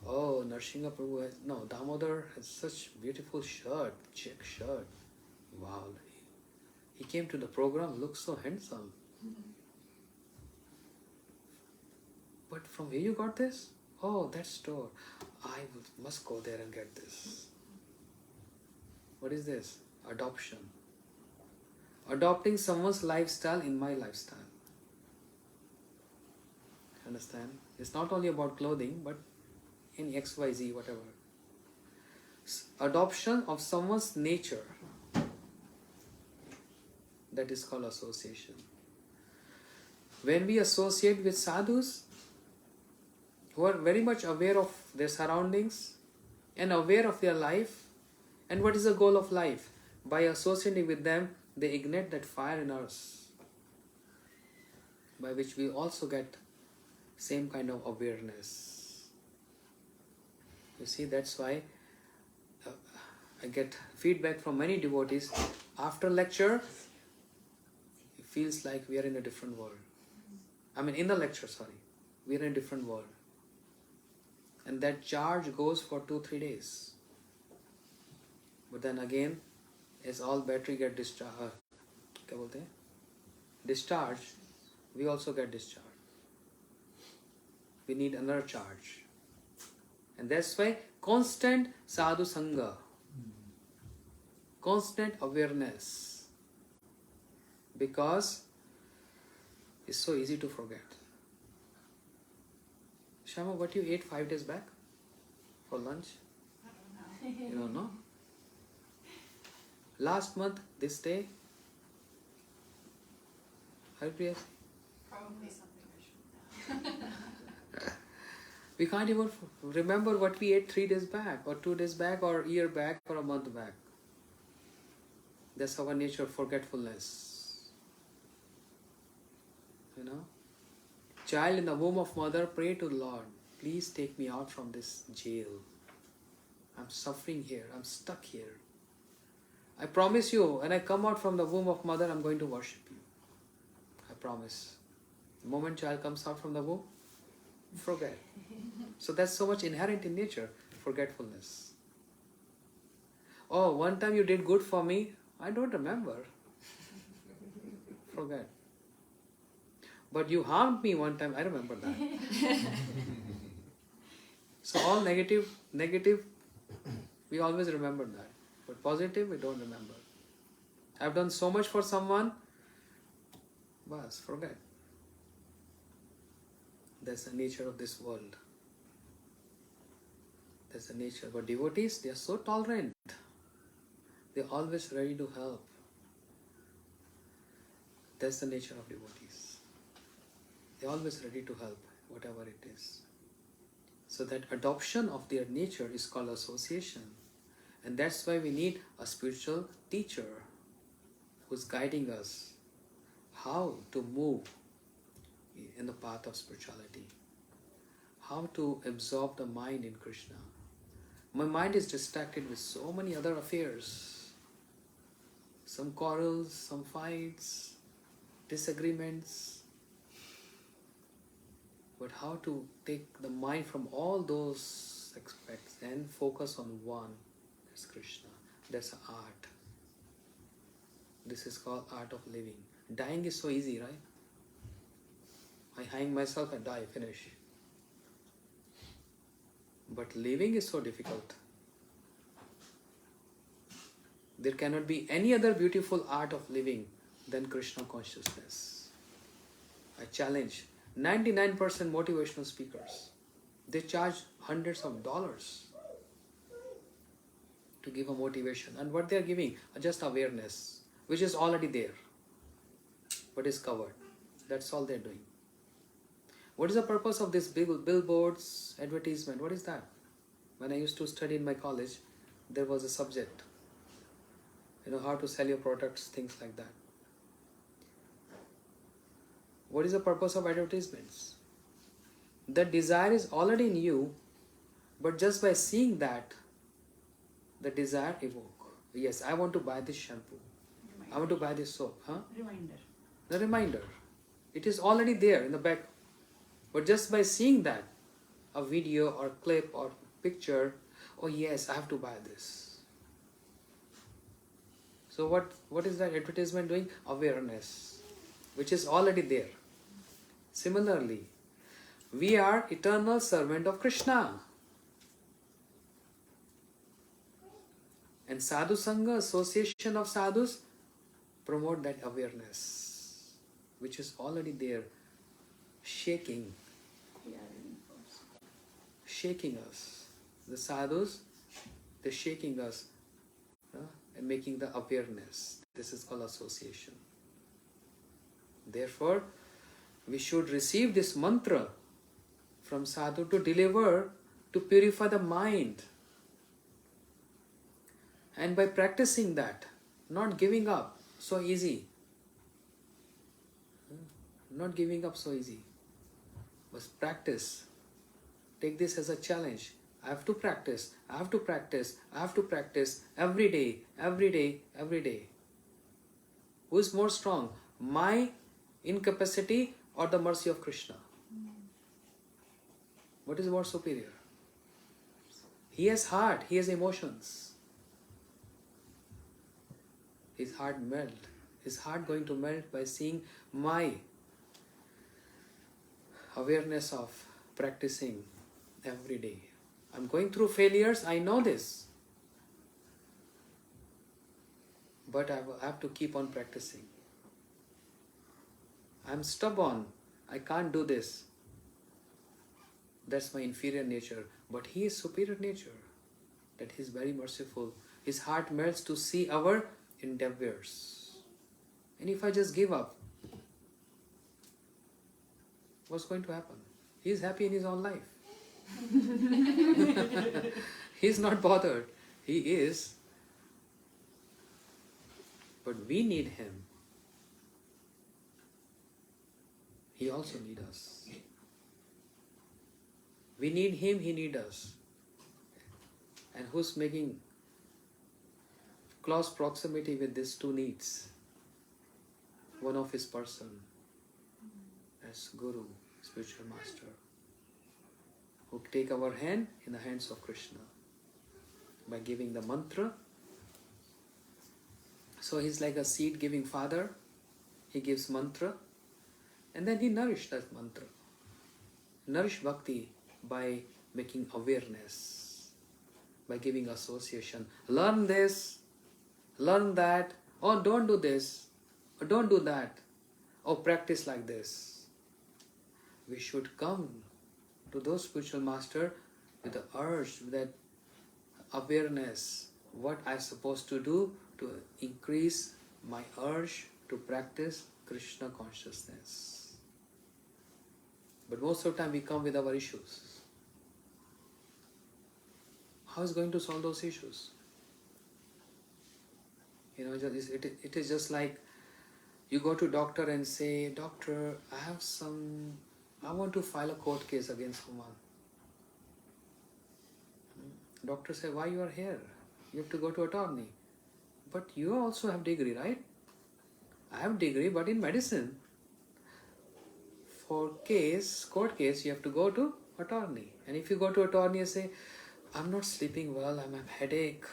Oh, Nrsimha Prabhu Damodar has such beautiful shirt, check shirt. Wow, he came to the program, looks so handsome. But from where you got this? Oh, that store. Must go there and get this. What is this? Adoption. Adopting someone's lifestyle in my lifestyle. Understand? It's not only about clothing, but in XYZ, whatever. Adoption of someone's nature. That is called association. When we associate with sadhus who are very much aware of their surroundings and aware of their life, and what is the goal of life? By associating with them, they ignite that fire in us, by which we also get same kind of awareness. You see, that's why I get feedback from many devotees. After lecture, it feels like we are in a different world. I mean, in the lecture, we are in a different world. And that charge goes for 2-3 days. But then again, as all battery get discharged, we also get discharged. We need another charge. And that's why constant sadhu sangha, constant awareness, because it's so easy to forget. Shama, what you ate 5 days back for lunch? I don't know. You don't know? Last month, this day? Haripriya? Probably something I should know. We can't even remember what we ate 3 days back, or 2 days back, or a year back, or a month back. That's our nature, forgetfulness. You know? Child in the womb of mother, pray to the Lord, please take me out from this jail. I'm suffering here, I'm stuck here. I promise you, when I come out from the womb of mother, I'm going to worship you. I promise. The moment child comes out from the womb, forget. So that's so much inherent in nature, forgetfulness. Oh, one time you did good for me, I don't remember. Forget. But you harmed me one time, I remember that. So all negative, we always remember that. But positive, we don't remember. I've done so much for someone, bas, forget. That's the nature of this world. That's the nature. But devotees, they are so tolerant. They're always ready to help. That's the nature of devotees. They're always ready to help, whatever it is. So that adoption of their nature is called association. And that's why we need a spiritual teacher who's guiding us how to move in the path of spirituality. How to absorb the mind in Krishna. My mind is distracted with so many other affairs. Some quarrels, some fights, disagreements. But how to take the mind from all those aspects and focus on one. That's Krishna. That's art. This is called art of living. Dying is so easy, right? I hang myself and die, finish. But living is so difficult. There cannot be any other beautiful art of living than Krishna consciousness. I challenge 99% motivational speakers. They charge hundreds of dollars to give a motivation. And what they are giving? Just awareness, which is already there, but is covered. That's all they're doing. What is the purpose of this billboards, advertisement? What is that? When I used to study in my college, there was a subject. How to sell your products, things like that. What is the purpose of advertisements? The desire is already in you, but just by seeing that, the desire evoke. Yes, I want to buy this shampoo. I want to buy this soap. Reminder. The reminder. It is already there in the back. But just by seeing that, a video or clip or picture, oh yes, I have to buy this. So what is that advertisement doing? Awareness, which is already there. Similarly, we are eternal servant of Krishna. And Sadhu Sangha, association of sadhus, promote that awareness, which is already there, shaking us. The sadhus, they're shaking us and making the awareness. This is called association. Therefore, we should receive this mantra from sadhu to deliver, to purify the mind. And by practicing that, not giving up so easy. Not giving up so easy. But practice. Take this as a challenge. I have to practice. I have to practice. I have to practice every day, every day, every day. Who is more strong? My incapacity or the mercy of Krishna? What is more superior? He has heart, he has emotions. His heart melt. His heart going to melt by seeing my awareness of practicing every day. I'm going through failures, I know this. But I have to keep on practicing. I'm stubborn, I can't do this. That's my inferior nature. But he is superior nature. That he is very merciful. His heart melts to see our endeavors. And if I just give up, what's going to happen? He is happy in his own life. He is not bothered. He is. But we need him. He also needs us. We need him, he needs us. And who's making close proximity with these two needs? One of his person as Guru, spiritual master, who take our hand in the hands of Krishna by giving the mantra. So he's like a seed giving father. He gives mantra and then he nourishes that mantra. Nourish bhakti by making awareness, by giving association. Learn this, learn that, or don't do this, or don't do that, or practice like this. We should come to those spiritual master with the urge, with that awareness, what I'm supposed to do to increase my urge to practice Krishna consciousness. But most of the time we come with our issues. How is going to solve those issues? You know, it is just like you go to doctor and say, doctor, I want to file a court case against someone. Doctor say, why you are here? You have to go to attorney. But you also have degree, right? I have degree, but in medicine. For court case, you have to go to attorney. And if you go to attorney and say, I'm not sleeping well, I have headache,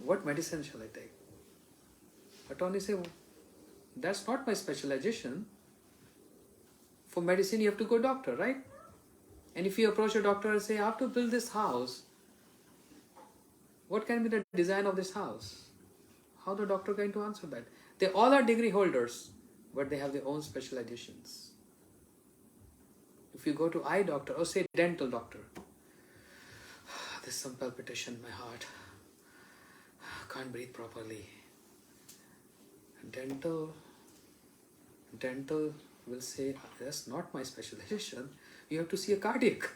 what medicine shall I take? Attorney say, that's not my specialization. For medicine, you have to go doctor, right? And if you approach a doctor and say, I have to build this house, what can be the design of this house? How the doctor going to answer that? They all are degree holders, but they have their own specializations. If you go to eye doctor or say dental doctor, there's some palpitation in my heart, can't breathe properly. Dental will say, that's not my specialization, you have to see a cardiac.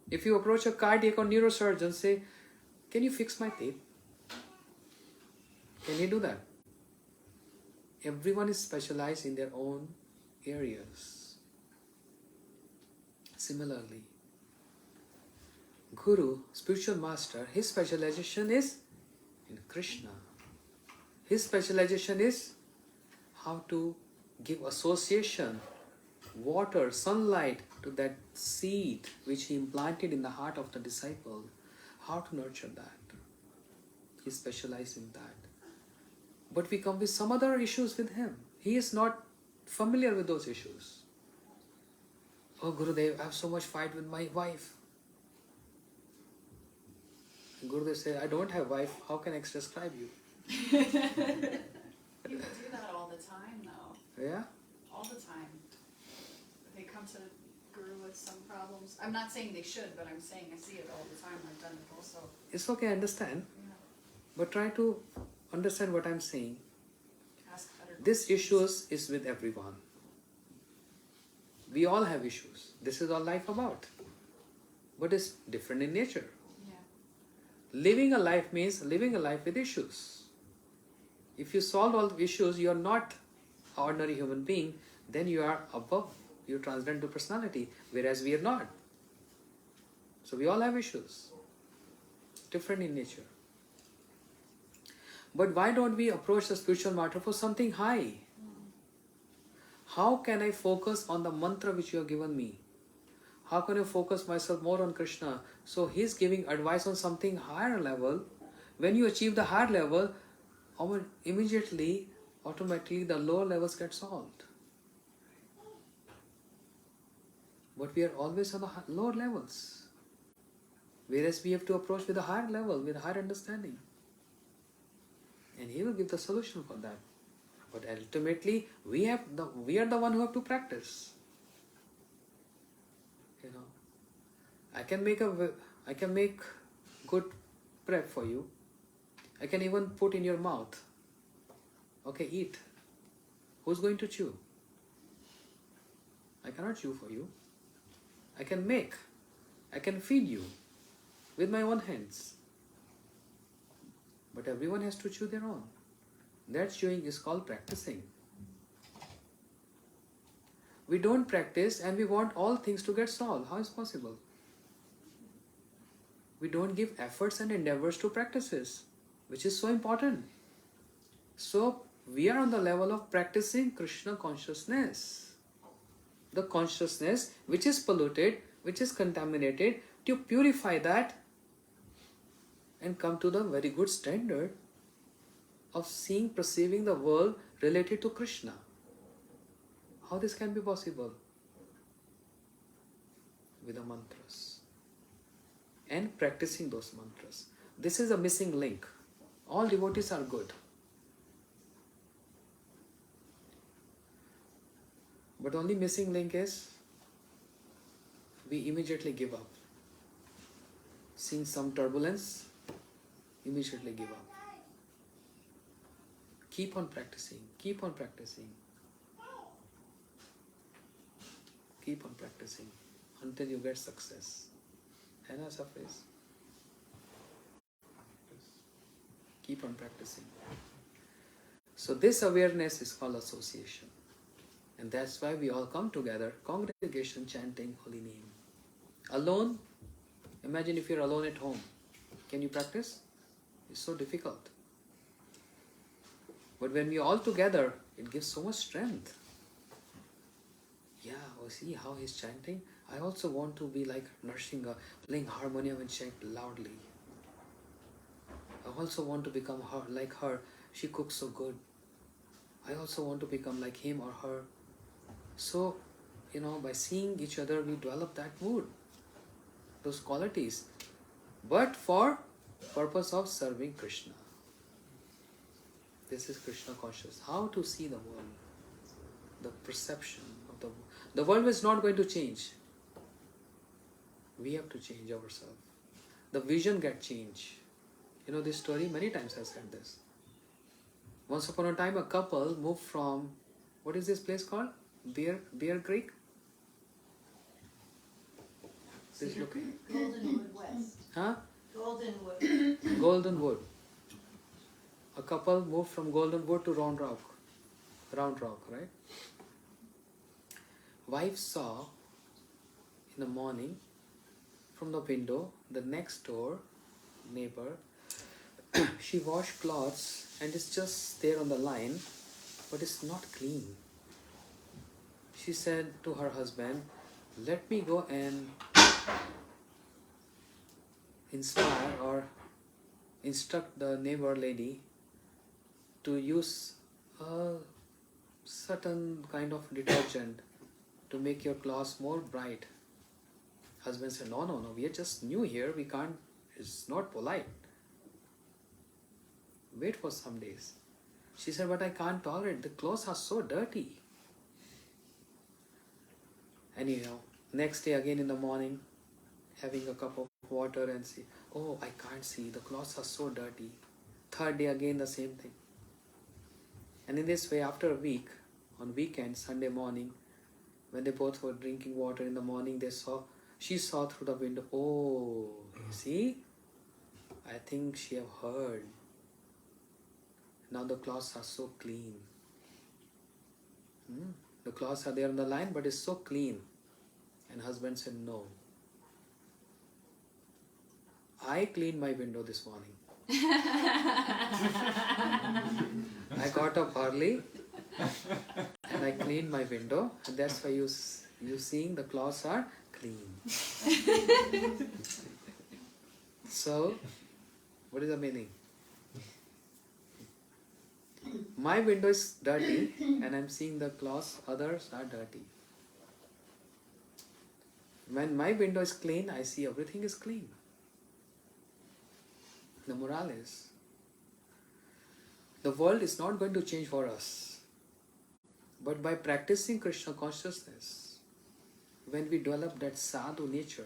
If you approach a cardiac or neurosurgeon, say, can you fix my teeth? Can he do that? Everyone is specialized in their own areas. Similarly, Guru, spiritual master, his specialization is in Krishna. His specialization is how to give association, water, sunlight to that seed which he implanted in the heart of the disciple. How to nurture that. He specialized in that. But we come with some other issues with him. He is not familiar with those issues. Oh Gurudev, I have so much fight with my wife. Gurudev said, I don't have wife, how can I describe you? People do that all the time, though. Yeah? All the time. They come to the Guru with some problems. I'm not saying they should, but I'm saying I see it all the time. I've done it also. It's okay, I understand. Yeah. But try to understand what I'm saying. Ask better This questions. issues is with everyone. We all have issues. This is all life about. But it's different in nature. Yeah. Living a life means living a life with issues. If you solve all the issues, you are not an ordinary human being, then you are above. You transcend to personality, whereas we are not. So we all have issues. Different in nature. But why don't we approach the spiritual matter for something high? How can I focus on the mantra which you have given me? How can I focus myself more on Krishna? So he's giving advice on something higher level. When you achieve the higher level, immediately, automatically the lower levels get solved. But we are always on the lower levels. Whereas we have to approach with a higher level, with a higher understanding. And he will give the solution for that. But ultimately, we are the one who have to practice. You know, I can make good prep for you. I can even put in your mouth. Okay, eat. Who's going to chew? I cannot chew for you. I can make. I can feed you with my own hands. But everyone has to chew their own. That chewing is called practicing. We don't practice and we want all things to get solved. How is possible? We don't give efforts and endeavors to practices, which is so important. So we are on the level of practicing Krishna consciousness. The consciousness which is polluted, which is contaminated, to purify that and come to the very good standard of seeing, perceiving the world related to Krishna. How this can be possible? With the mantras. And practicing those mantras. This is a missing link. All devotees are good. But only missing link is we immediately give up. Seeing some turbulence, immediately give up. Keep on practicing, keep on practicing. Keep on practicing until you get success. है ना Safis? Keep on practicing. So this awareness is called association. And that's why we all come together, congregation chanting holy name. Alone, imagine if you're alone at home. Can you practice? It's so difficult. But when we are all together, it gives so much strength. Yeah, oh, see how he's chanting? I also want to be like Narsingha, playing harmonium and chant loudly. I also want to become her, like her. She cooks so good. I also want to become like him or her. So, by seeing each other, we develop that mood, those qualities. But for purpose of serving Krishna. This is Krishna conscious. How to see the world. The perception of the world. The world is not going to change. We have to change ourselves. The vision get changed. This story, many times I've said this. Once upon a time, a couple moved from, what is this place called? Bear Creek? This location. Goldenwood West. Huh? Goldenwood. Goldenwood. A couple moved from Goldenwood to Round Rock, right? Wife saw in the morning from the window the next door neighbor. She washed clothes and it's just there on the line, but it's not clean. She said to her husband, let me go and inspire or instruct the neighbor lady to use a certain kind of detergent to make your clothes more bright. Husband said, no, we are just new here, we can't, it's not polite. Wait for some days. She said, but I can't tolerate, the clothes are so dirty. Anyhow, next day again in the morning, having a cup of water and see, oh, I can't see, the clothes are so dirty. Third day again the same thing. And in this way, after a week, on weekend, Sunday morning, when they both were drinking water in the morning, she saw through the window, oh, you see, I think she have heard. Now the clothes are so clean. The clothes are there on the line, but it's so clean. And husband said, no. I cleaned my window this morning. I got up early and I cleaned my window, and that's why you seeing the clothes are clean. So, what is the meaning? My window is dirty and I'm seeing the clothes others are dirty. When my window is clean, I see everything is clean. The morale is, the world is not going to change for us. But by practicing Krishna consciousness, when we develop that sadhu nature,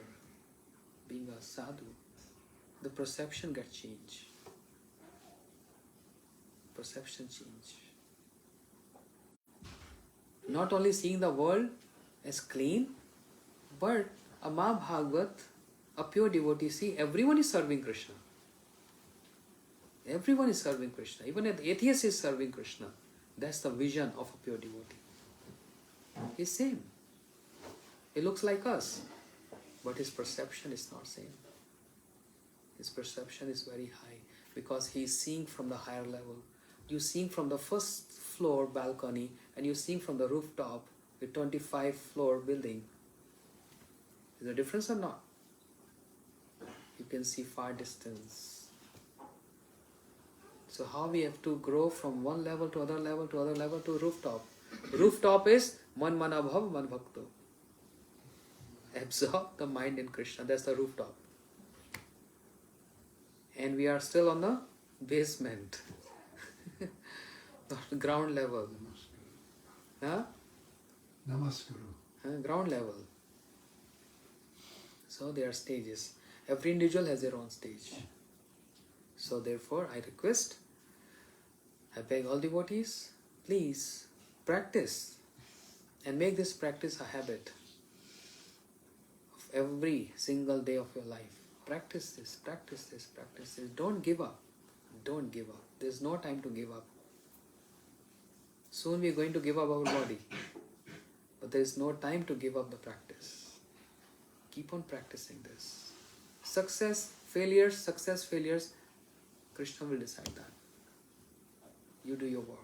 being a sadhu, the perception gets changed. Perception change. Not only seeing the world as clean, but a Mahabhagat, a pure devotee, see, everyone is serving Krishna. Everyone is serving Krishna. Even an atheist is serving Krishna. That's the vision of a pure devotee. He's same. He looks like us, but his perception is not same. His perception is very high because he is seeing from the higher level. You seeing from the first floor balcony and you seeing from the rooftop with 25 floor building. Is there a difference or not? You can see far distance. So how we have to grow from one level to other level to other level to rooftop. Rooftop is man mana bhav man bhakto. Absorb the mind in Krishna. That's the rooftop. And we are still on the basement. Ground level. Huh? Namaskuru. Ground level. So there are stages. Every individual has their own stage. So therefore I request, I beg all devotees, please practice and make this practice a habit of every single day of your life. Practice this, practice this, practice this. Don't give up. Don't give up. There's no time to give up. Soon we are going to give up our body. But there is no time to give up the practice. Keep on practicing this. Success, failures, Krishna will decide that. You do your work.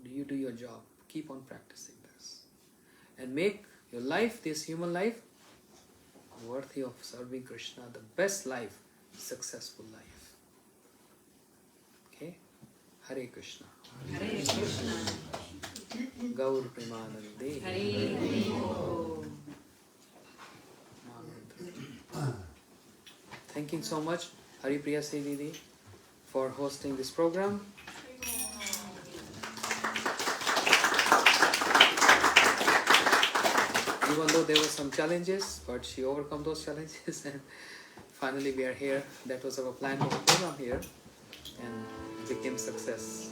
You do your job. Keep on practicing this. And make your life, this human life, worthy of serving Krishna, the best life, successful life. Okay? Hare Krishna. Hare Krishna. Gaur Premanande. Hare Thank you so much, Hari Priya Didi, for hosting this program. Even though there were some challenges, but she overcome those challenges and finally we are here. That was our plan for the program here and became success.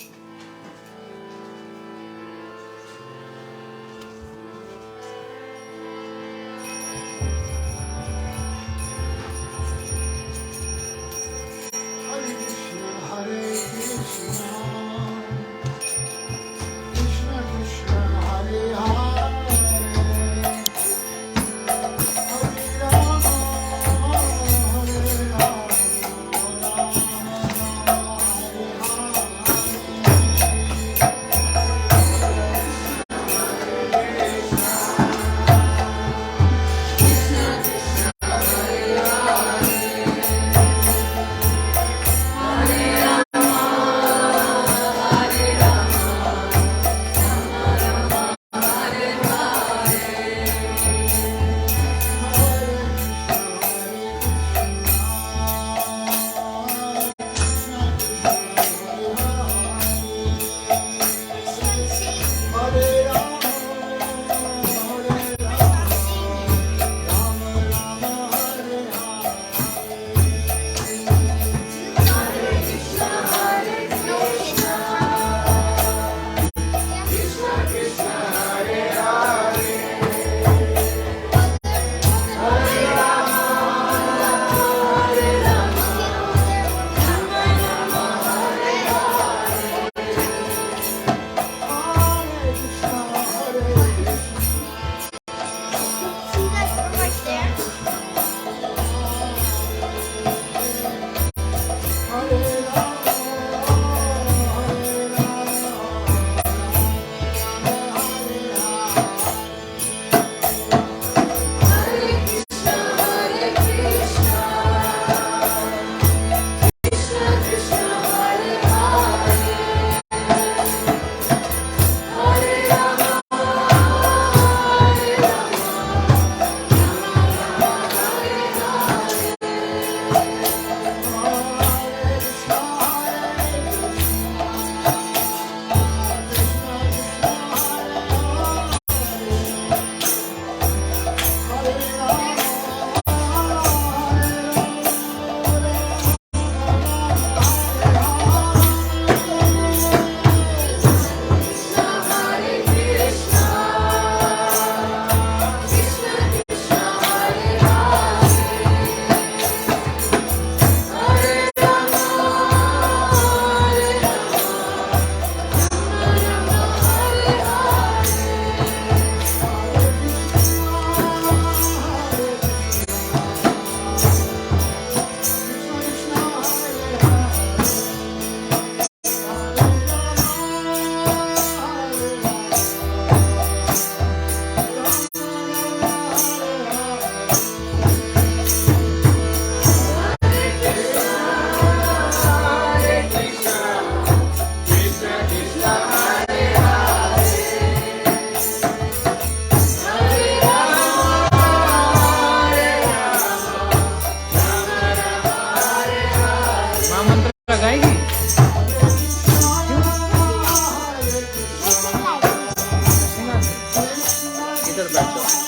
महामंत्र गाएगी इधर बैठ जाओ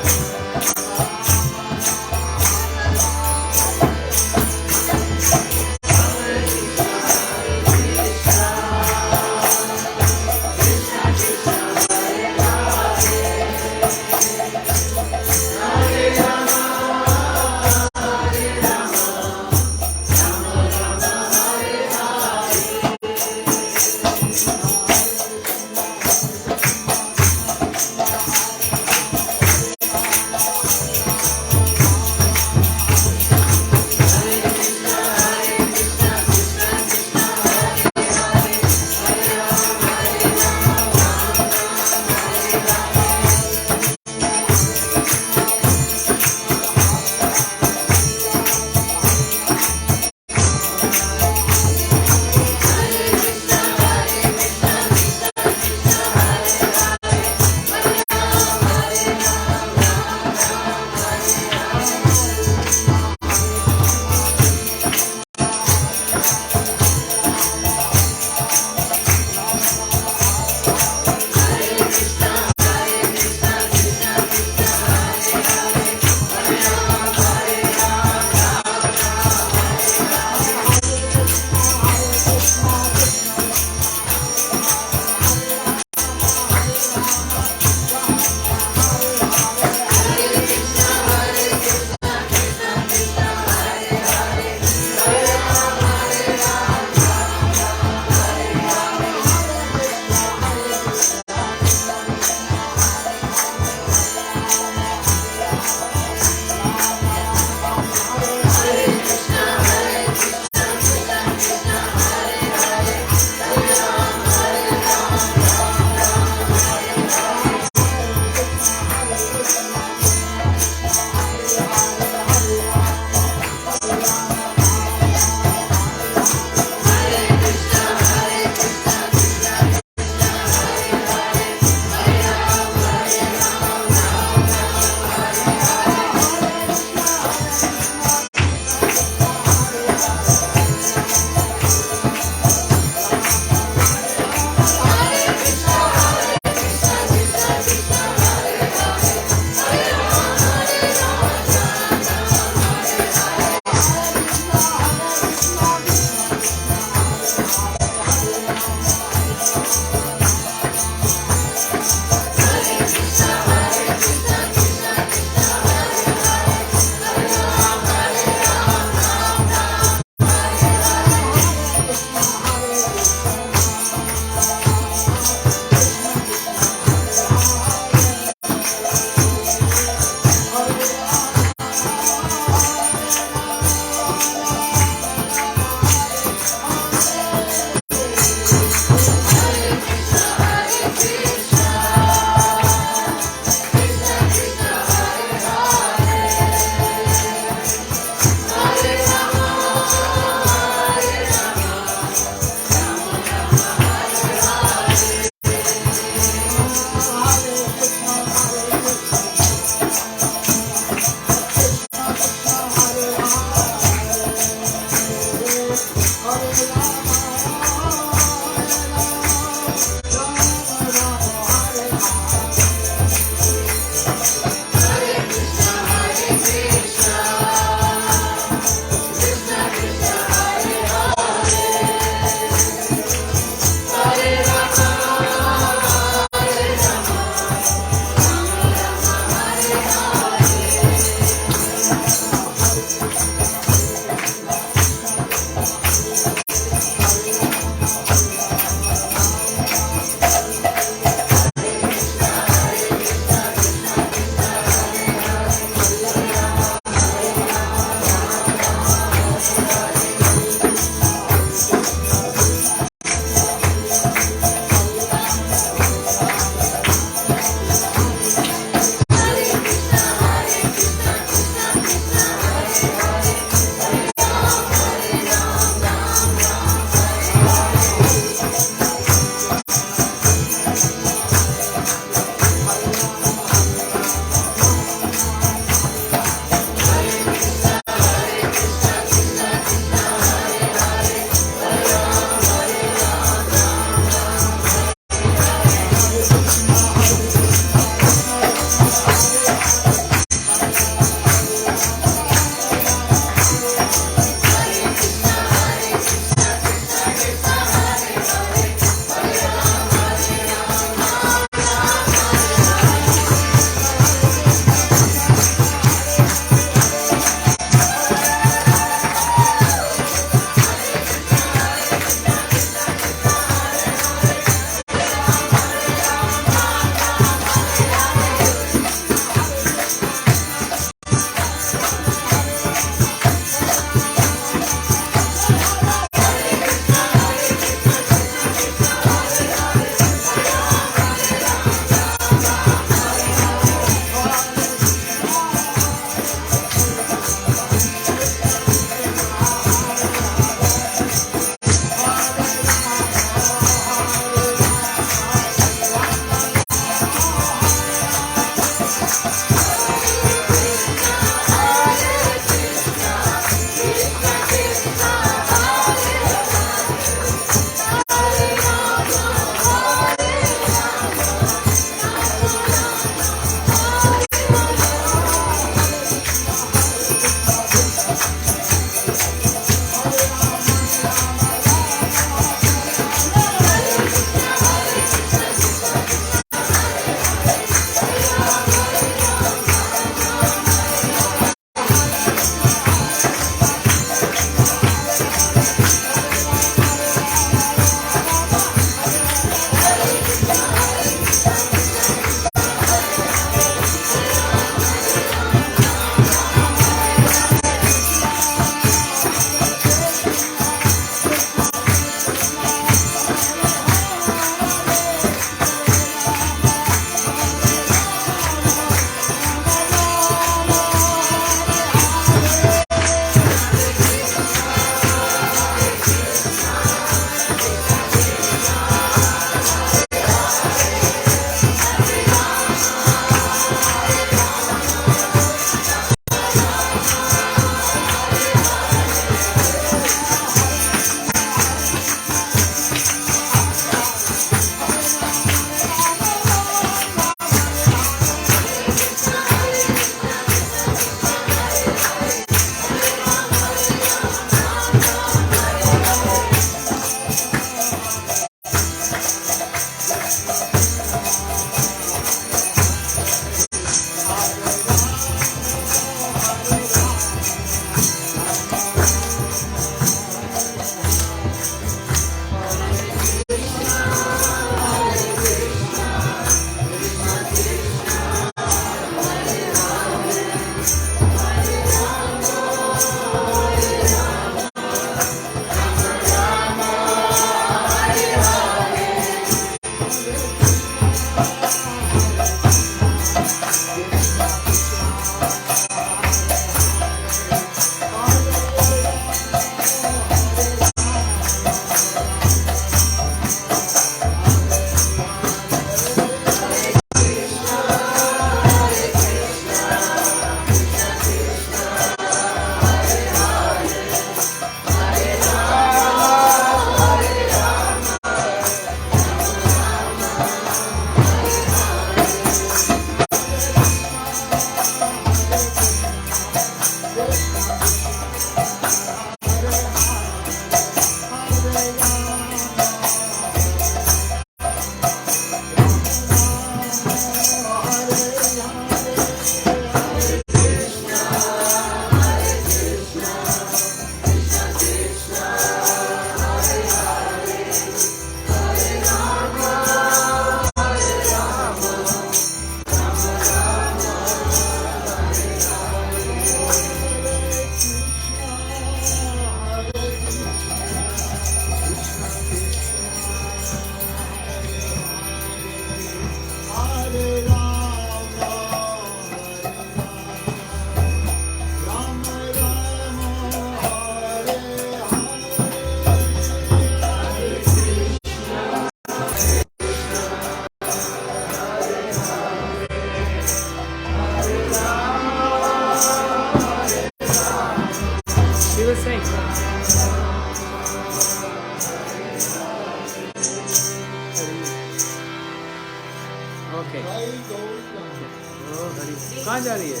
कहाँ जा रही है?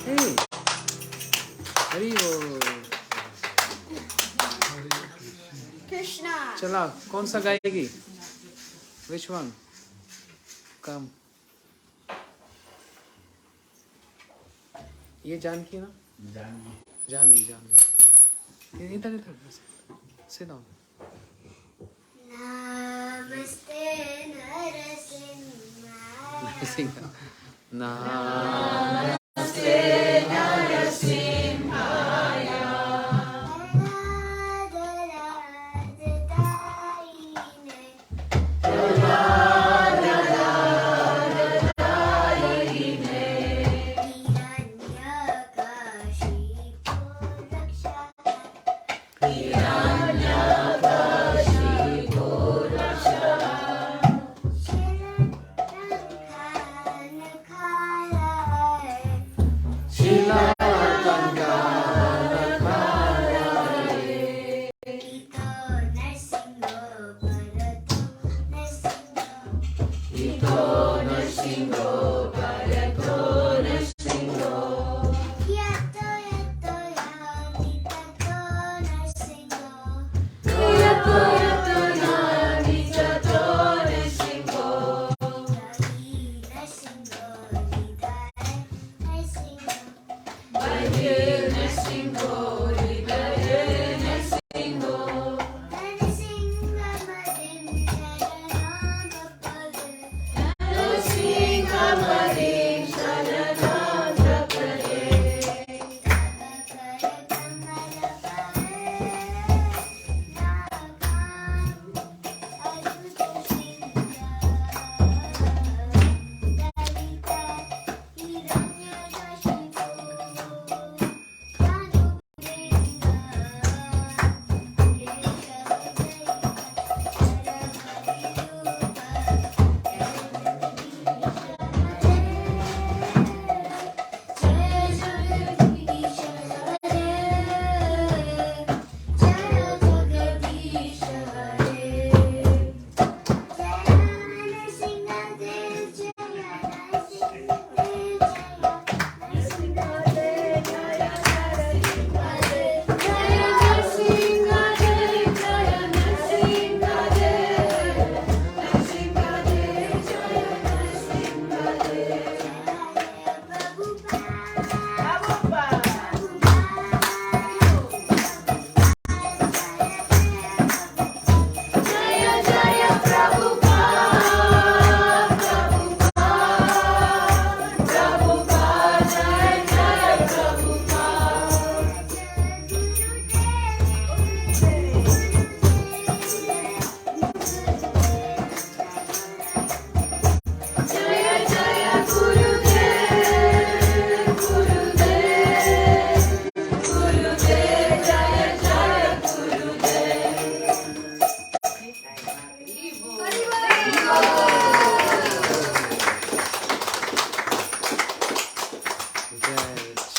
Hey, हरी बोल। Krishna. चला, कौन सा गाएगी? Which one? Come. ये जानकी है ना? जानवी। इधर sit down. Namaste Narasimha. Sing. Na.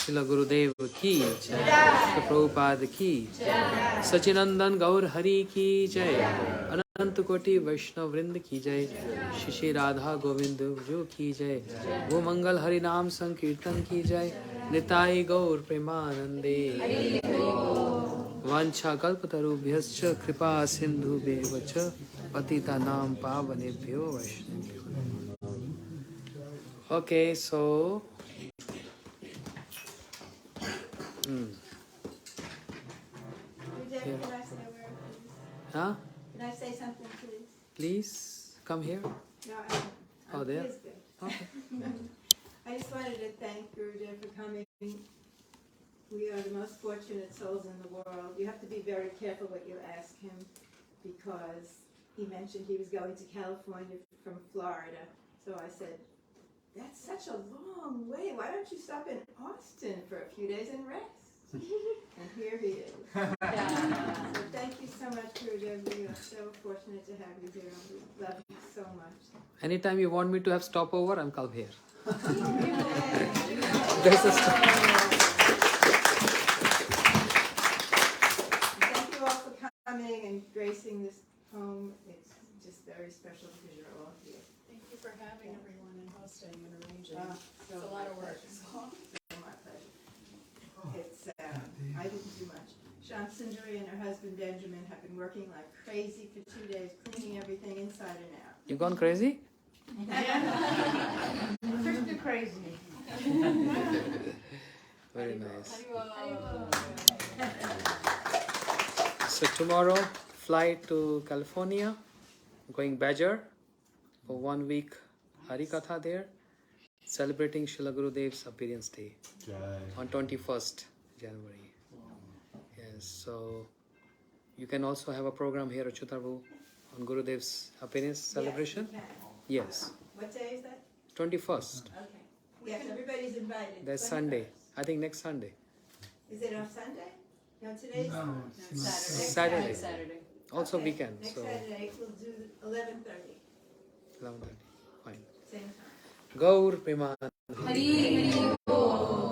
Srila गुरुदेव की जय, श्रील प्रभुपाद की जय, सचिनंदन गौर हरि की जय, अनंत कोटि वैष्णव वृंद की जय, श्री श्री राधा गोविंद जो की जय, वो मंगल हरि नाम संकीर्तन की जय, निताई गौर प्रेमानंदे, वांछा कल्पतरुभ्यश्च कृपा सिंधुभ्येव च पतितानां पावनेभ्यो वैष्णवेभ्यो। Okay, so Can I say a word, please? huh? Can I say something, please? Please come here. No, Oh, there? He is good. Okay. I just wanted to thank Gurudev for coming. We are the most fortunate souls in the world. You have to be very careful what you ask him, because he mentioned he was going to California from Florida. So I said, that's such a long way. Why don't you stop in Austin for a few days and rest? And here he is. So thank you so much, Gurudev. We are so fortunate to have you here. We love you so much. Anytime you want me to have stopover, I'm come here. There's a stop. Thank you all for coming and gracing this home. It's just very special because you're all here. Thank you for having everyone and posting and arranging. So It's a lot of my work, pleasure. so. So my pleasure. It's, I didn't do much. Sean Sundari and her husband Benjamin have been working like crazy for 2 days, cleaning everything inside and out. You gone crazy? Pretty crazy. Very nice. Haribol. So tomorrow, flight to California, going Badger for 1 week Harikatha there, celebrating Srila Gurudev's appearance day Jai. on 21st January. Yes, so you can also have a program here at Chutarbu on Gurudev's appearance celebration. Yes, What day is that? 21st. Okay. Yes, everybody's invited. That's 21st. Sunday. I think next Sunday. Is it on Sunday? No, today's No, it's not. Saturday. Saturday. Also Okay, weekend. Next So Saturday, we'll do 11:30, 11:30. Fine. same time. Gaur Preman. Hari Bol.